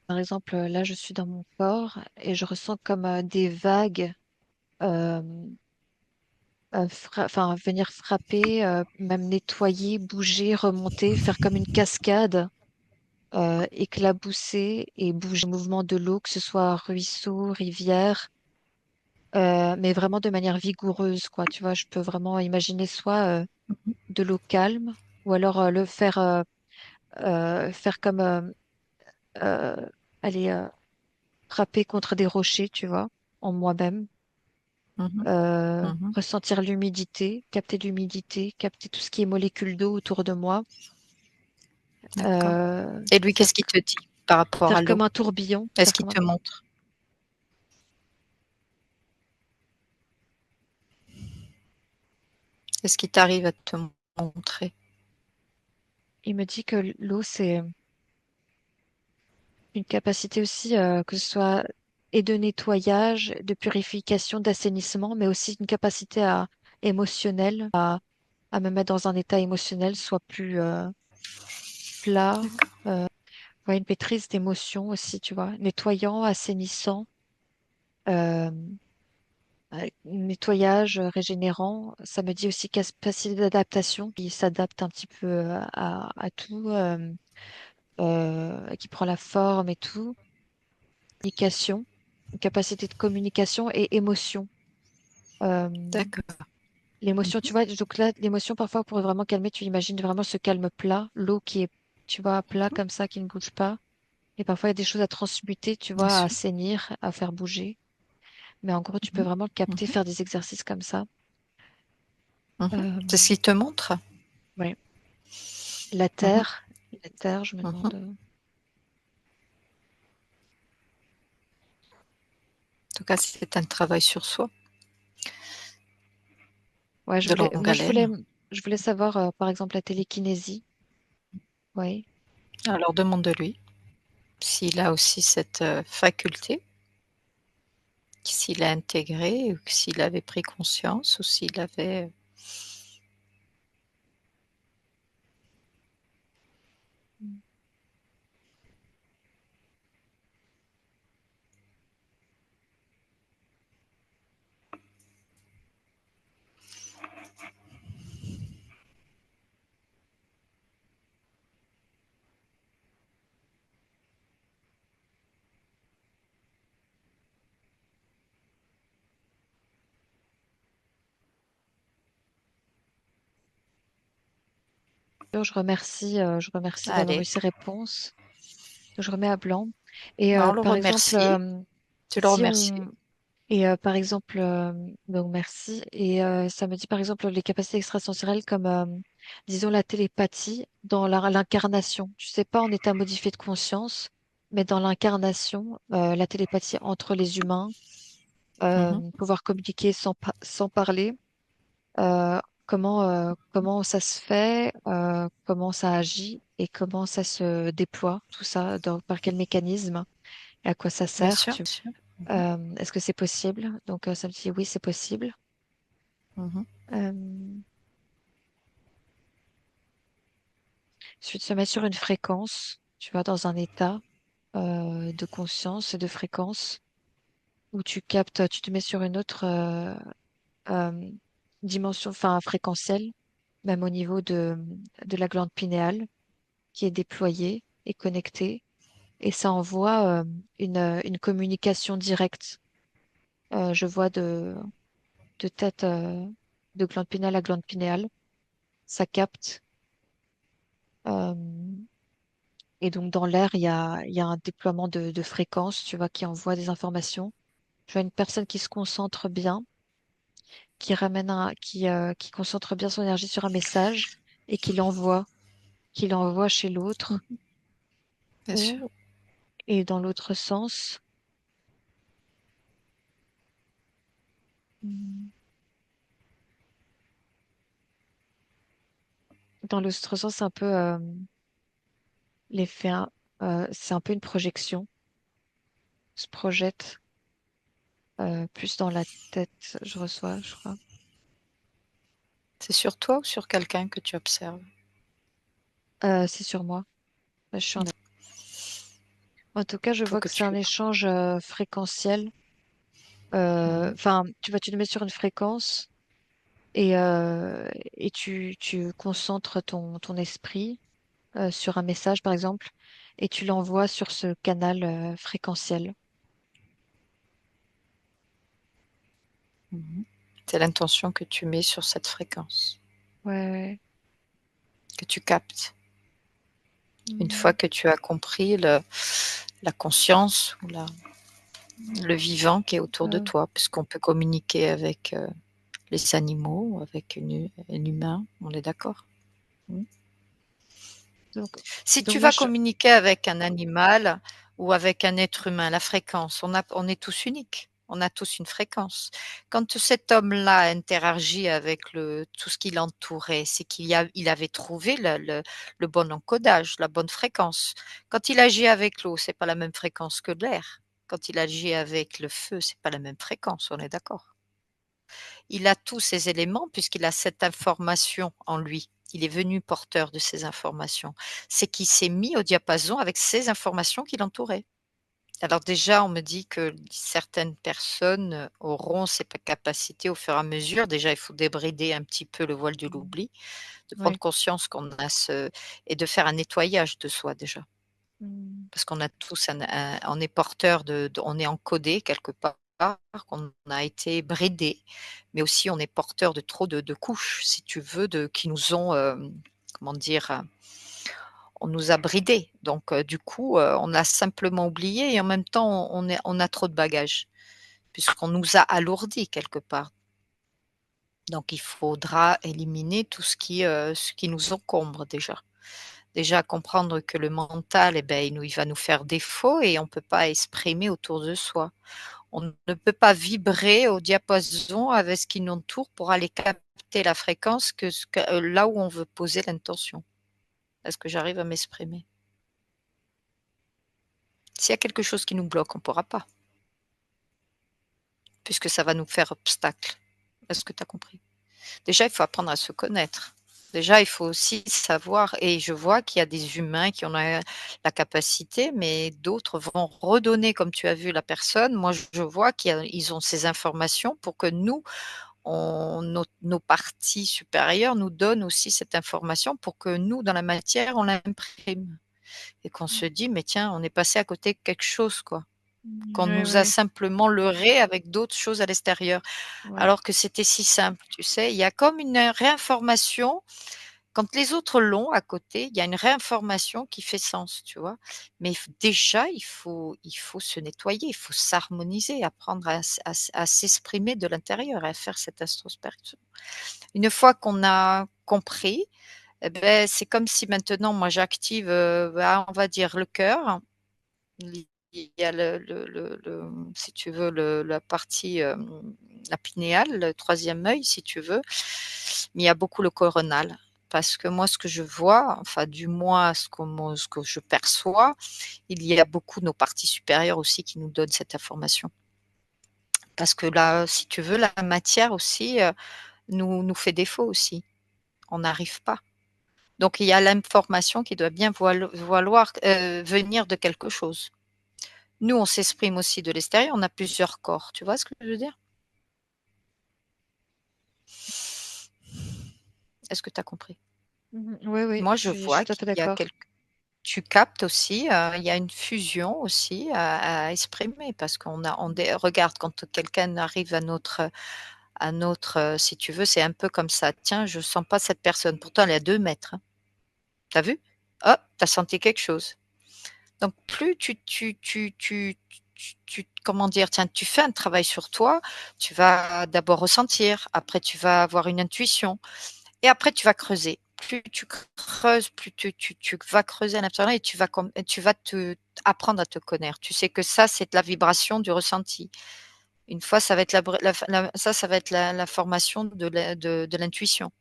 Par exemple, là, je suis dans mon corps et je ressens comme des vagues, euh, enfin, venir frapper, même nettoyer, bouger, remonter, faire comme une cascade, éclabousser et bouger le mouvement de l'eau, que ce soit ruisseau, rivière, mais vraiment de manière vigoureuse, quoi. Tu vois, je peux vraiment imaginer soit de l'eau calme ou alors faire comme euh, aller frapper contre des rochers, tu vois, en moi-même. Mmh. Mmh. Ressentir l'humidité, capter tout ce qui est molécules d'eau autour de moi, D'accord. euh, Et lui, faire, qu'est-ce qu'il te dit par rapport à faire l'eau? comme un tourbillon, Est-ce qu'il te montre? Est-ce qu'il t'arrive à te montrer? il me dit que l'eau, c'est une capacité aussi, que ce soit et de nettoyage, de purification, d'assainissement, mais aussi une capacité émotionnelle, à me mettre dans un état émotionnel, soit plus plat, D'accord. ouais, une maîtrise d'émotions aussi, tu vois, nettoyant, assainissant, euh, nettoyage, régénérant. Ça me dit aussi capacité d'adaptation, qui s'adapte un petit peu à tout, qui prend la forme et tout. Communication, une capacité de communication et émotion. Euh, D'accord. l'émotion, Mmh. tu vois, donc là, l'émotion, parfois, pour vraiment calmer, tu imagines vraiment ce calme plat, l'eau qui est, tu vois, plat comme ça, qui ne bouge pas. Et parfois, il y a des choses à transmuter, tu Bien vois, à sûr. assainir, à faire bouger. Mais en gros, tu peux Mmh. vraiment le capter, Mmh. faire des exercices comme ça. Mmh. Euh, C'est ce qu'il te montre? ouais. Mmh. La terre, je me Mmh. demande. En tout cas, c'est un travail sur soi, Ouais, de longue haleine. je voulais savoir, par exemple, la télékinésie. Oui. Alors demande-lui s'il a aussi cette, faculté, s'il a intégré ou s'il avait pris conscience ou s'il avait Je remercie d'avoir eu allez, ces réponses. Je remets à blanc. Et ben, on le par exemple, remercie, tu le si remercies. on par exemple, donc merci. Et ça me dit par exemple les capacités extrasensorielles comme, disons, la télépathie dans l'incarnation. Je sais pas en état modifié de conscience, mais dans l'incarnation, la télépathie entre les humains, Mmh. pouvoir communiquer sans parler. Comment ça se fait, comment ça agit et comment ça se déploie, tout ça, par quel mécanisme et à quoi ça Bien sert, sûr, bien sûr. Mmh mh. est-ce que c'est possible? Donc, ça me dit oui, c'est possible. Mmh. Euh, Ensuite, se mettre sur une fréquence, tu vois, dans un état de conscience et de fréquence où tu captes, tu te mets sur une autre euh, dimension, enfin fréquentielle, même au niveau de la glande pinéale qui est déployée et connectée. Et ça envoie une communication directe Je vois de tête de glande pinéale à glande pinéale. Ça capte. Euh, et donc dans l'air, il y a un déploiement de fréquences, tu vois, qui envoie des informations. Je vois une personne qui se concentre bien, qui concentre bien son énergie sur un message et qui l'envoie chez l'autre. Bien sûr. Ou, et dans l'autre sens, hmm, dans l'autre sens, c'est un peu l'effet, c'est un peu une projection, se projette plus dans la tête, je reçois, je crois. C'est sur toi ou sur quelqu'un que tu observes? C'est sur moi. Là, D'accord. En tout cas, je Faut vois que que c'est un tu échange fréquentiel. Mmh. Enfin, tu vois, tu te mets sur une fréquence et tu concentres ton esprit sur un message, par exemple, et tu l'envoies sur ce canal fréquentiel. Mmh. C'est l'intention que tu mets sur cette fréquence, Ouais, ouais. que tu captes. Une fois Mm, que tu as compris la conscience ou le vivant qui est autour de ouais. toi, puisqu'on peut communiquer avec, les animaux, avec un humain, on est d'accord? Mmh. Donc, Si donc tu moi, vas communiquer avec un animal ou avec un être humain, la fréquence, on est tous uniques. On a tous une fréquence. Quand cet homme-là interagit avec tout ce qui l'entourait, c'est il avait trouvé le bon encodage, la bonne fréquence. Quand il agit avec l'eau, c'est pas la même fréquence que l'air. Quand il agit avec le feu, c'est pas la même fréquence, on est d'accord? Il a tous ces éléments puisqu'il a cette information en lui. Il est venu porteur de ces informations. C'est qu'il s'est mis au diapason avec ces informations qui l'entouraient. Alors déjà, on me dit que certaines personnes, auront ces capacités au fur et à mesure. Déjà, il faut débrider un petit peu le voile de mm, l'oubli, de prendre ouais. conscience qu'on a et de faire un nettoyage de soi déjà. Mm, Parce qu'on a tous on est porteur on est encodé quelque part, qu'on a été bridé, mais aussi on est porteur de trop de couches, si tu veux, qui nous ont, comment dire? On nous a bridés. Donc du coup, on a simplement oublié et en même temps, on a trop de bagages, puisqu'on nous a alourdis quelque part. Donc il faudra éliminer tout ce qui nous encombre déjà. Déjà comprendre que le mental, eh beh, il va nous faire défaut et on ne peut pas exprimer autour de soi. On ne peut pas vibrer au diapason avec ce qui nous entoure pour aller capter la fréquence là où on veut poser l'intention. Est-ce que j'arrive à m'exprimer? S'il y a quelque chose qui nous bloque, on ne pourra pas, puisque ça va nous faire obstacle. Est-ce que tu as compris? Déjà, il faut apprendre à se connaître. Déjà, il faut aussi savoir et je vois qu'il y a des humains qui ont la capacité, mais d'autres vont redonner, comme tu as vu la personne. Moi, je vois qu'ils ont ces informations pour que nous, nos parties supérieures nous donnent aussi cette information pour que nous, dans la matière, on l'imprime et qu'on se dit: «Mais tiens, on est passé à côté de quelque chose, quoi». Qu'on ouais, nous a ouais, simplement leurrés avec d'autres choses à l'extérieur. ouais. Alors que c'était si simple, tu sais? Il y a comme une réinformation, quand les autres l'ont à côté, il y a une réinformation qui fait sens, tu vois? Mais déjà, il faut se nettoyer, il faut s'harmoniser, apprendre à s'exprimer de l'intérieur et à faire cette introspection. Une fois qu'on a compris, et beh, c'est comme si maintenant moi j'active, bah, on va dire le cœur. Il y a si tu veux la partie, la pinéale, le 3e œil si tu veux, mais il y a beaucoup le coronal. Parce que moi ce que je vois, enfin du moins ce que je perçois, il y a beaucoup nos parties supérieures aussi qui nous donnent cette information. Parce que là, si tu veux, la matière aussi, nous fait défaut aussi. On n'arrive pas. Donc il y a l'information qui doit bien venir de quelque chose. Nous, on s'exprime aussi de l'extérieur, on a plusieurs corps, tu vois ce que je veux dire? Est-ce que tu as compris? Oui, oui, Moi, je suis tout à fait qu'il y a d'accord. tu captes aussi, il y a une fusion aussi à exprimer parce regarde quand quelqu'un arrive à notre, si tu veux, c'est un peu comme ça: «Tiens, je sens pas cette personne», pourtant elle est à 2 mètres, hein. Tu vu? Hop, tu as senti quelque chose. Donc plus comment dire? Tiens, tu fais un travail sur toi, tu vas d'abord ressentir, après tu vas avoir une intuition et après tu vas creuser. Plus tu creuses, plus tu vas creuser à l'intérieur et tu vas te apprendre à te connaître. Tu sais que ça, c'est de la vibration du ressenti. Une fois, ça va être ça va être la formation de l'intuition.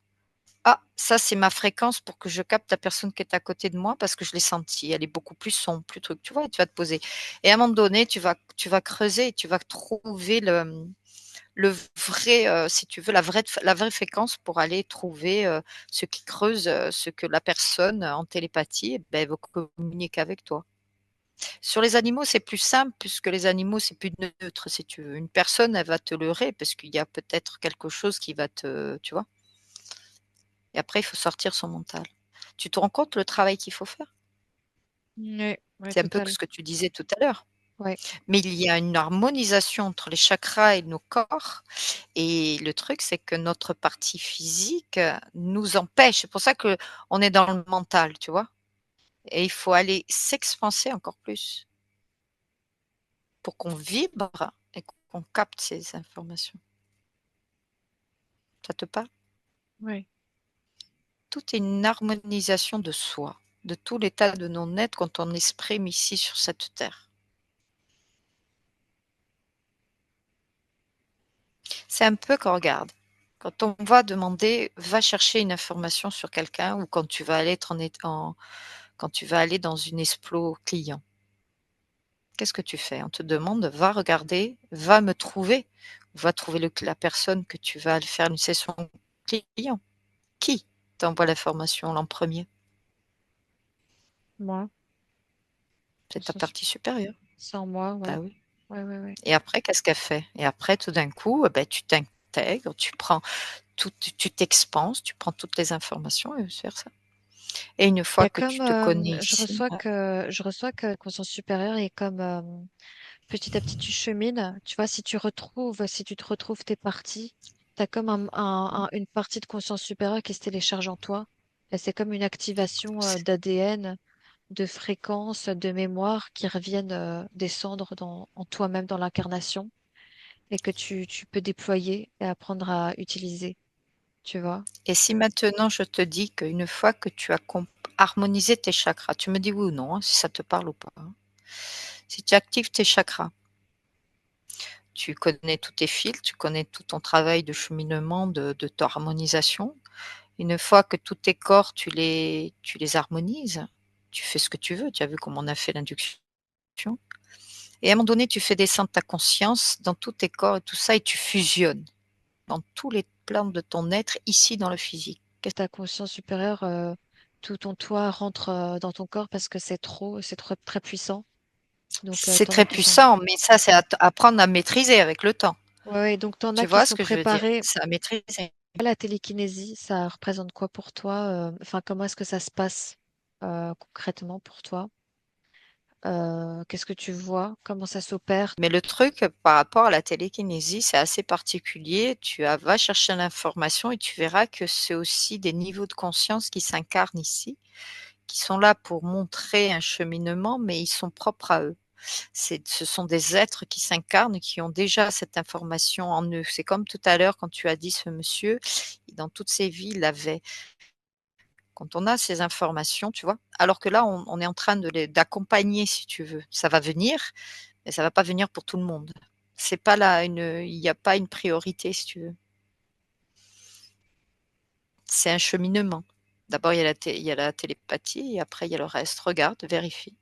Ah, ça, c'est ma fréquence pour que je capte la personne qui est à côté de moi parce que je l'ai sentie. Elle est beaucoup plus sombre, plus truc, tu vois? Et tu vas te poser et à un moment donné, tu vas creuser et tu vas trouver le vrai, si tu veux, la vraie fréquence pour aller trouver, ce qui creuse, ce que la personne, en télépathie, eh beh, veut communiquer avec toi. Sur les animaux, c'est plus simple puisque les animaux, c'est plus neutre, si tu veux. Une personne, elle va te leurrer parce qu'il y a peut-être quelque chose qui va te tu vois? Et après, il faut sortir son mental. Tu te rends compte le travail qu'il faut faire? Ouais, ouais, C'est un peu que total. ce que tu disais tout à l'heure. Ouais. Mais il y a une harmonisation entre les chakras et nos corps et le truc, c'est que notre partie physique, nous empêche. C'est pour ça qu'on est dans le mental, tu vois? Et il faut aller s'expanser encore plus pour qu'on vibre et qu'on capte ces informations. Ça te parle? Ouais. Tout est une harmonisation de soi, de tout l'état de non être quand on exprime ici sur cette terre. C'est un peu quand regarde, quand on va demander va chercher une information sur quelqu'un ou quand tu vas aller être quand tu vas aller dans une explo client. Qu'est-ce que tu fais? On te demande: «Va regarder, va me trouver, va trouver la personne que tu vas aller faire une session client». Qui t'envoie l'information en premier? Moi, C'est ta partie supérieure. sans moi, Bah ouais. oui. Ouais, ouais, ouais. Et après, qu'est-ce qu'elle fait? Et après, tout d'un coup, bah, tu t'intègres, tu t'expanses, tu prends toutes les informations et vice versa. Et une Il y fois a que tu comme, te connais ici, ouais, je reçois que conscience supérieure est comme, petit à petit tu chemines. Tu vois, si tu te retrouves tes parties, tu as comme une partie de conscience supérieure qui se télécharge en toi. Et c'est comme une activation c'est d'ADN, de fréquences, de mémoire qui reviennent descendre en toi-même dans l'incarnation et que tu peux déployer et apprendre à utiliser. Tu vois? et si maintenant je te dis qu'une fois que tu as harmonisé tes chakras, tu me dis oui ou non, hein, si ça te parle ou pas, hein. Si tu actives tes chakras, tu connais tous tes fils, tu connais tout ton travail de cheminement de ta harmonisation. Une fois que tous tes corps, tu les harmonises, tu fais ce que tu veux. Tu as vu comment on a fait l'induction et à un moment donné, tu fais descendre ta conscience dans tous tes corps et tout ça et tu fusionnes dans tous les plans de ton être ici dans le physique. Ta conscience supérieure, tout ton toi rentre dans ton corps parce que c'est trop très puissant. Donc, C'est t'en as très qui sont, puissant, mais ça, c'est à apprendre à maîtriser avec le temps. ouais, ouais, donc t'en as Tu qui vois ce sont que je veux dire? préparés. C'est à maîtriser. La télékinésie, ça représente quoi pour toi? Enfin, comment est-ce que ça se passe concrètement pour toi? Qu'est-ce que tu vois? Comment ça s'opère? Mais le truc par rapport à la télékinésie, c'est assez particulier. Va chercher l'information et tu verras que c'est aussi des niveaux de conscience qui s'incarnent ici, qui sont là pour montrer un cheminement, mais ils sont propres à eux. Ce sont des êtres qui s'incarnent, qui ont déjà cette information en eux. C'est comme tout à l'heure quand tu as dit ce monsieur, dans toutes ses vies, il avait quand on a ces informations, tu vois? Alors que là, on est en train d'accompagner si tu veux. Ça va venir, mais ça va pas venir pour tout le monde. C'est pas là il y a pas une priorité si tu veux. C'est un cheminement. D'abord il y a la télépathie et après il y a le reste. Regarde, vérifie.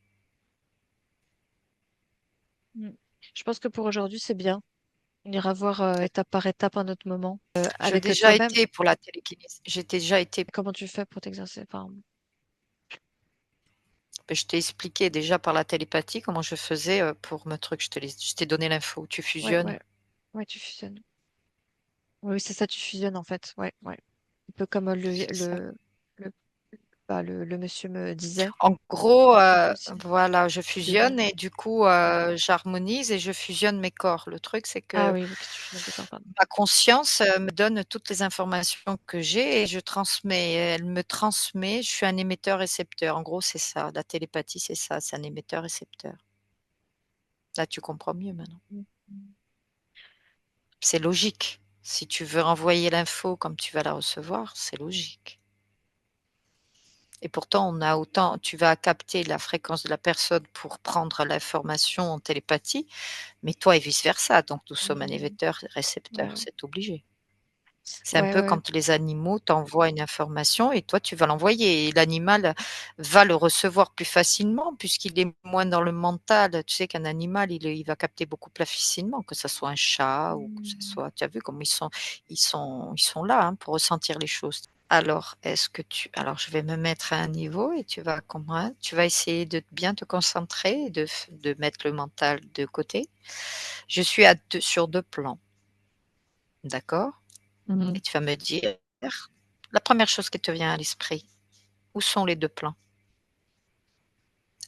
Mm. Je pense que pour aujourd'hui, c'est bien. On ira voir étape par étape un autre moment J'ai avec déjà toi-même. été pour la télékinésie. J'ai déjà été Comment tu fais pour t'exercer? Enfin, je t'ai expliqué déjà par la télépathie comment je faisais, pour me truc. Je t'ai donné l'info. Tu ouais, fusionnes. ouais, ouais, tu fusionnes. Oui, c'est ça, tu fusionnes en fait. Ouais, ouais. Un peu comme C'est ça. le le monsieur me disait. En gros, On peut aussi voilà, je fusionner. fusionne et du coup, j'harmonise et je fusionne mes corps. Le truc, c'est Ah que oui, que tu fusionnes tes corps, pardon. ma conscience, me donne toutes les informations que j'ai et je transmets. Elle me transmet, je suis un émetteur-récepteur. En gros, c'est ça, la télépathie, c'est ça, c'est un émetteur-récepteur. Là, tu comprends mieux maintenant. C'est logique. Si tu veux renvoyer l'info comme tu vas la recevoir, c'est logique. Et pourtant, on a autant tu vas capter la fréquence de la personne pour prendre l'information en télépathie, mais toi et vice versa. Donc nous sommes un Mhm. émetteur-récepteur, Ouais, c'est obligé. C'est un ouais, peu ouais. quand les animaux t'envoient une information et toi tu vas l'envoyer et l'animal va le recevoir plus facilement puisqu'il est moins dans le mental. Tu sais qu'un animal, il va capter beaucoup plus facilement, que ça soit un chat ou que ce Mhm. soit tu as vu comme ils sont là, hein, pour ressentir les choses. Alors, alors je vais me mettre à un niveau et tu vas comprendre, tu vas essayer de bien te concentrer et de mettre le mental de côté. Je suis sur 2 plans, d'accord? Et Mhm. tu vas me dire la première chose qui te vient à l'esprit. Où sont les 2 plans?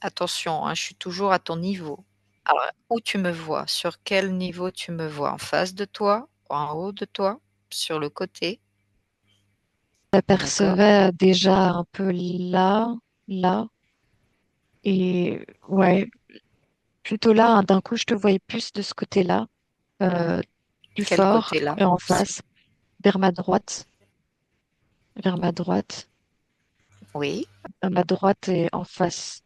Attention, hein, je suis toujours à ton niveau. Alors, où tu me vois? Sur quel niveau tu me vois? En face de toi? En haut de toi? Sur le côté? D'accord? J'apercevais déjà un peu là, là, et ouais, plutôt là, hein, d'un coup, je te voyais plus de ce côté-là, euh, plus Quel fort, côté là? et en C'est face, vers ma droite, vers ma droite, oui, à ma droite et en face,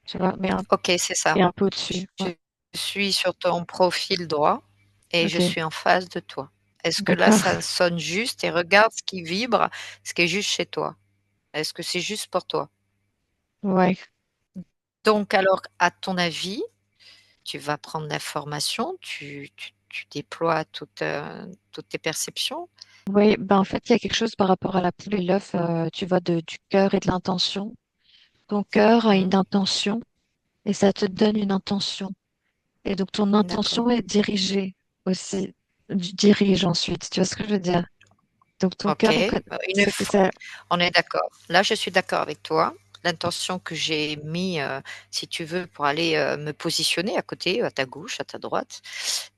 tu vois, OK, c'est ça. et un peu Je au-dessus. Ouais. suis sur ton profil droit et je Ok, suis en face de toi. Est-ce que là, d'accord. ça sonne juste? Et regarde ce qui vibre, ce qui est juste chez toi. Est-ce que c'est juste pour toi? Ouais. Donc alors, à ton avis, tu vas prendre l'information, tu déploies toutes tes perceptions? Oui, ben en fait, il y a quelque chose par rapport à la poule et l'œuf, tu vois, du cœur et de l'intention. Ton cœur a Mmh, une intention et ça te donne une intention. Et donc, ton d'accord. intention est dirigée aussi, dirige ensuite. Tu vois ce que je veux dire? Donc, ton OK, cœur, une c'est fois ça. on est d'accord. Là, je suis d'accord avec toi. L'intention que j'ai mis, si tu veux, pour aller, me positionner à côté, à ta gauche, à ta droite,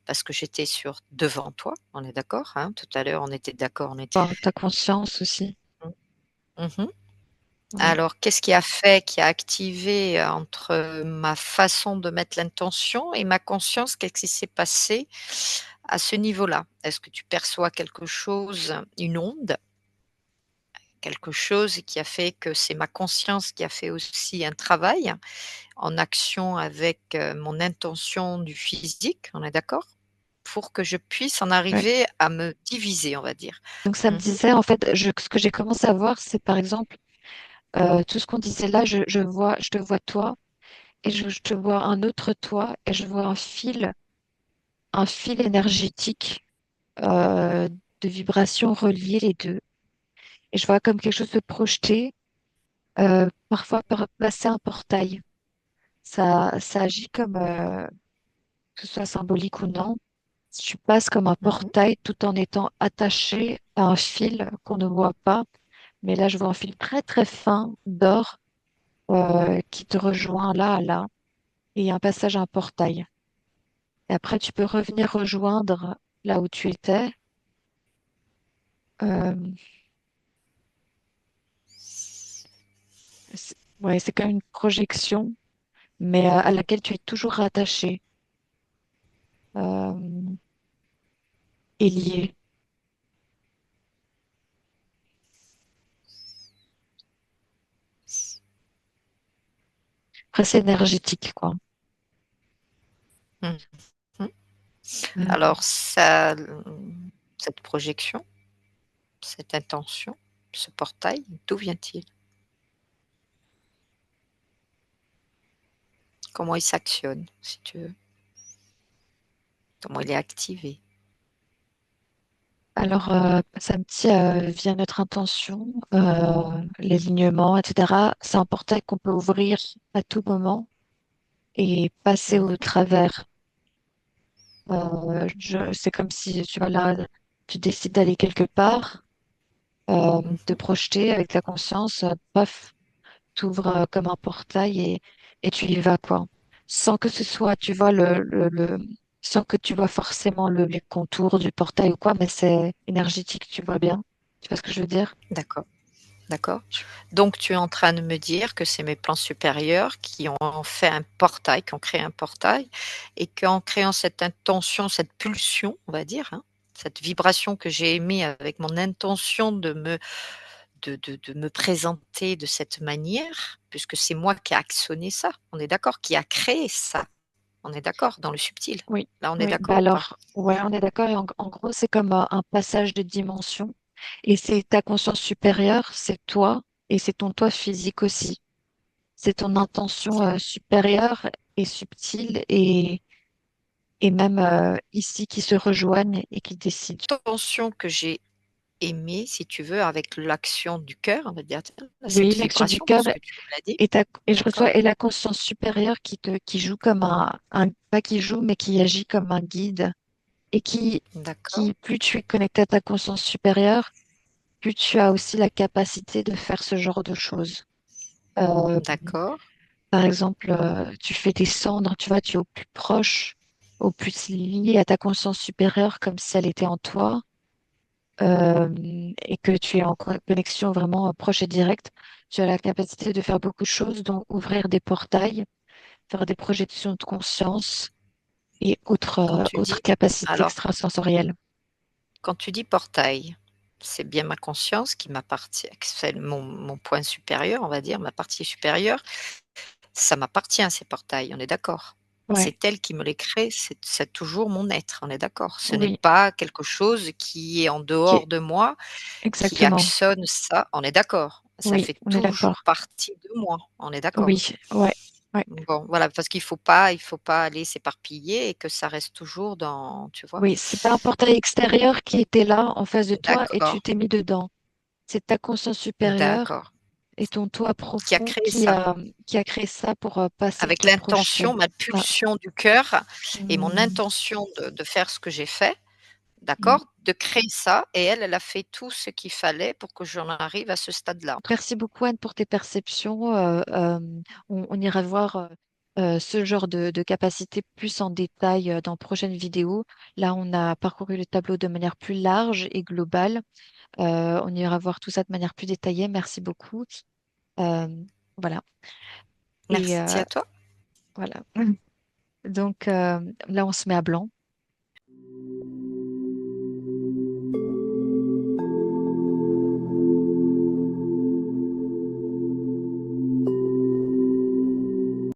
parce que j'étais devant toi, on est d'accord, hein? Tout à l'heure, on était d'accord, on était Enfin, ta conscience aussi. mmh mh. Ouais. Alors, qu'est-ce qui a activé entre ma façon de mettre l'intention et ma conscience? Qu'est-ce qui s'est passé à ce niveau-là? Est-ce que tu perçois quelque chose, une onde, quelque chose qui a fait que c'est ma conscience qui a fait aussi un travail en action avec, mon intention du physique, on est d'accord? Pour que je puisse en Ouais. arriver à me diviser, on va dire. Donc, ça me Mmh mh. disait, en fait, ce que j'ai commencé à voir, c'est par exemple, tout ce qu'on disait là, je te vois toi, et je te vois un autre toi, et je vois un fil énergétique euh, de vibrations relier les deux. Et je vois comme quelque chose se projeter, parfois par passer un portail. Ça agit comme, que ce soit symbolique ou non, tu passes comme un Mmh. portail tout en étant attaché à un fil qu'on ne voit pas. Mais là, je vois un fil très très fin d'or qui te rejoint là à là. Et il y a un passage à un portail. Et après, tu peux revenir rejoindre là où tu étais. Euh, ouais, c'est comme une projection, mais à laquelle tu es toujours rattaché euh, et lié. Après, c'est énergétique, quoi. Mmh mh. Mm. Alors ça, cette projection, cette intention, ce portail, d'où vient-il? Comment il s'actionne, si tu veux? Comment il est activé? Alors, ça me dit, via notre intention, l'alignement, etc. C'est un portail qu'on peut ouvrir à tout moment et passer Mmh au mh. travers. C'est comme si, tu vois, là, tu décides d'aller quelque part, Mmh te mh. projeter avec la conscience, paf. t'ouvres comme un portail et tu y vas, quoi. Sans que ce soit, tu vois, sans que tu vois forcément les contours du portail ou quoi, mais c'est énergétique, tu vois bien. Tu vois ce que je veux dire? D'accord, d'accord. Tu- Donc tu es en train de me dire que c'est mes plans supérieurs qui ont fait un portail, qui ont créé un portail et qu'en créant cette intention, cette pulsion, on va dire, hein, cette vibration que j'ai émise avec mon intention de me présenter de cette manière, puisque c'est moi qui a actionné ça, on est d'accord? Qui a créé ça, on est d'accord? Dans le subtil. Oui, Là, on est oui. Bah d'accord ou pas? alors, ouais, on est d'accord. Et en gros, c'est comme un passage de dimension. Et c'est ta conscience supérieure, c'est toi, et c'est ton toi physique aussi. C'est ton intention supérieure et subtile et même ici qui se rejoignent et qui décident. Intention que j'ai aimée, si tu veux, avec l'action du cœur, on va dire, tiens, Oui, cette l'action du vibration, cœur puisque tu me l'as dit, et je d'accord? reçois et la conscience supérieure qui joue comme pas qui joue, mais qui agit comme un guide et D'accord, qui, plus tu es connecté à ta conscience supérieure, plus tu as aussi la capacité de faire ce genre de choses. Euh, d'accord, Par exemple, tu fais des cendres, tu vois, tu es au plus proche, au plus lié à ta conscience supérieure comme si elle était en toi, euh, et que tu es en connexion vraiment proche et directe. Tu as la capacité de faire beaucoup de choses, dont ouvrir des portails, faire des projections de conscience et quand tu autres dis capacités alors, extrasensorielles. quand tu dis portail, c'est bien ma conscience qui m'appartient, que c'est mon point supérieur, on va dire, ma partie supérieure, ça m'appartient ces portails, on est d'accord? Ouais, C'est elle qui me les crée, c'est toujours mon être, on est d'accord? Ce n'est oui, pas quelque chose qui est en qui- dehors de moi, qui exactement. actionne ça, on est d'accord? Ça Oui, fait on est toujours d'accord. partie de moi, on est d'accord? Oui, ouais, ouais. Bon, voilà, parce qu'il faut pas aller s'éparpiller et que ça reste toujours dans, tu vois? Oui, c'est pas un portail extérieur qui était là en face de toi et D'accord, tu t'es mis dedans. C'est ta conscience supérieure d'accord. et ton toi Qui a profond créé ça? qui a créé ça pour passer Avec te projeter. l'intention, ma Ah, pulsion du cœur et mon hum, intention de faire ce que j'ai fait, hum. d'accord? De créer ça et elle, elle a fait tout ce qu'il fallait pour que j'en arrive à ce stade-là. Merci beaucoup, Anne, pour tes perceptions. On ira voir ce genre de capacité plus en détail dans prochaine vidéo. Là, on a parcouru le tableau de manière plus large et globale. On ira voir tout ça de manière plus détaillée. Merci beaucoup. Euh, voilà. Et Merci à toi. voilà. Donc là, on se met à blanc.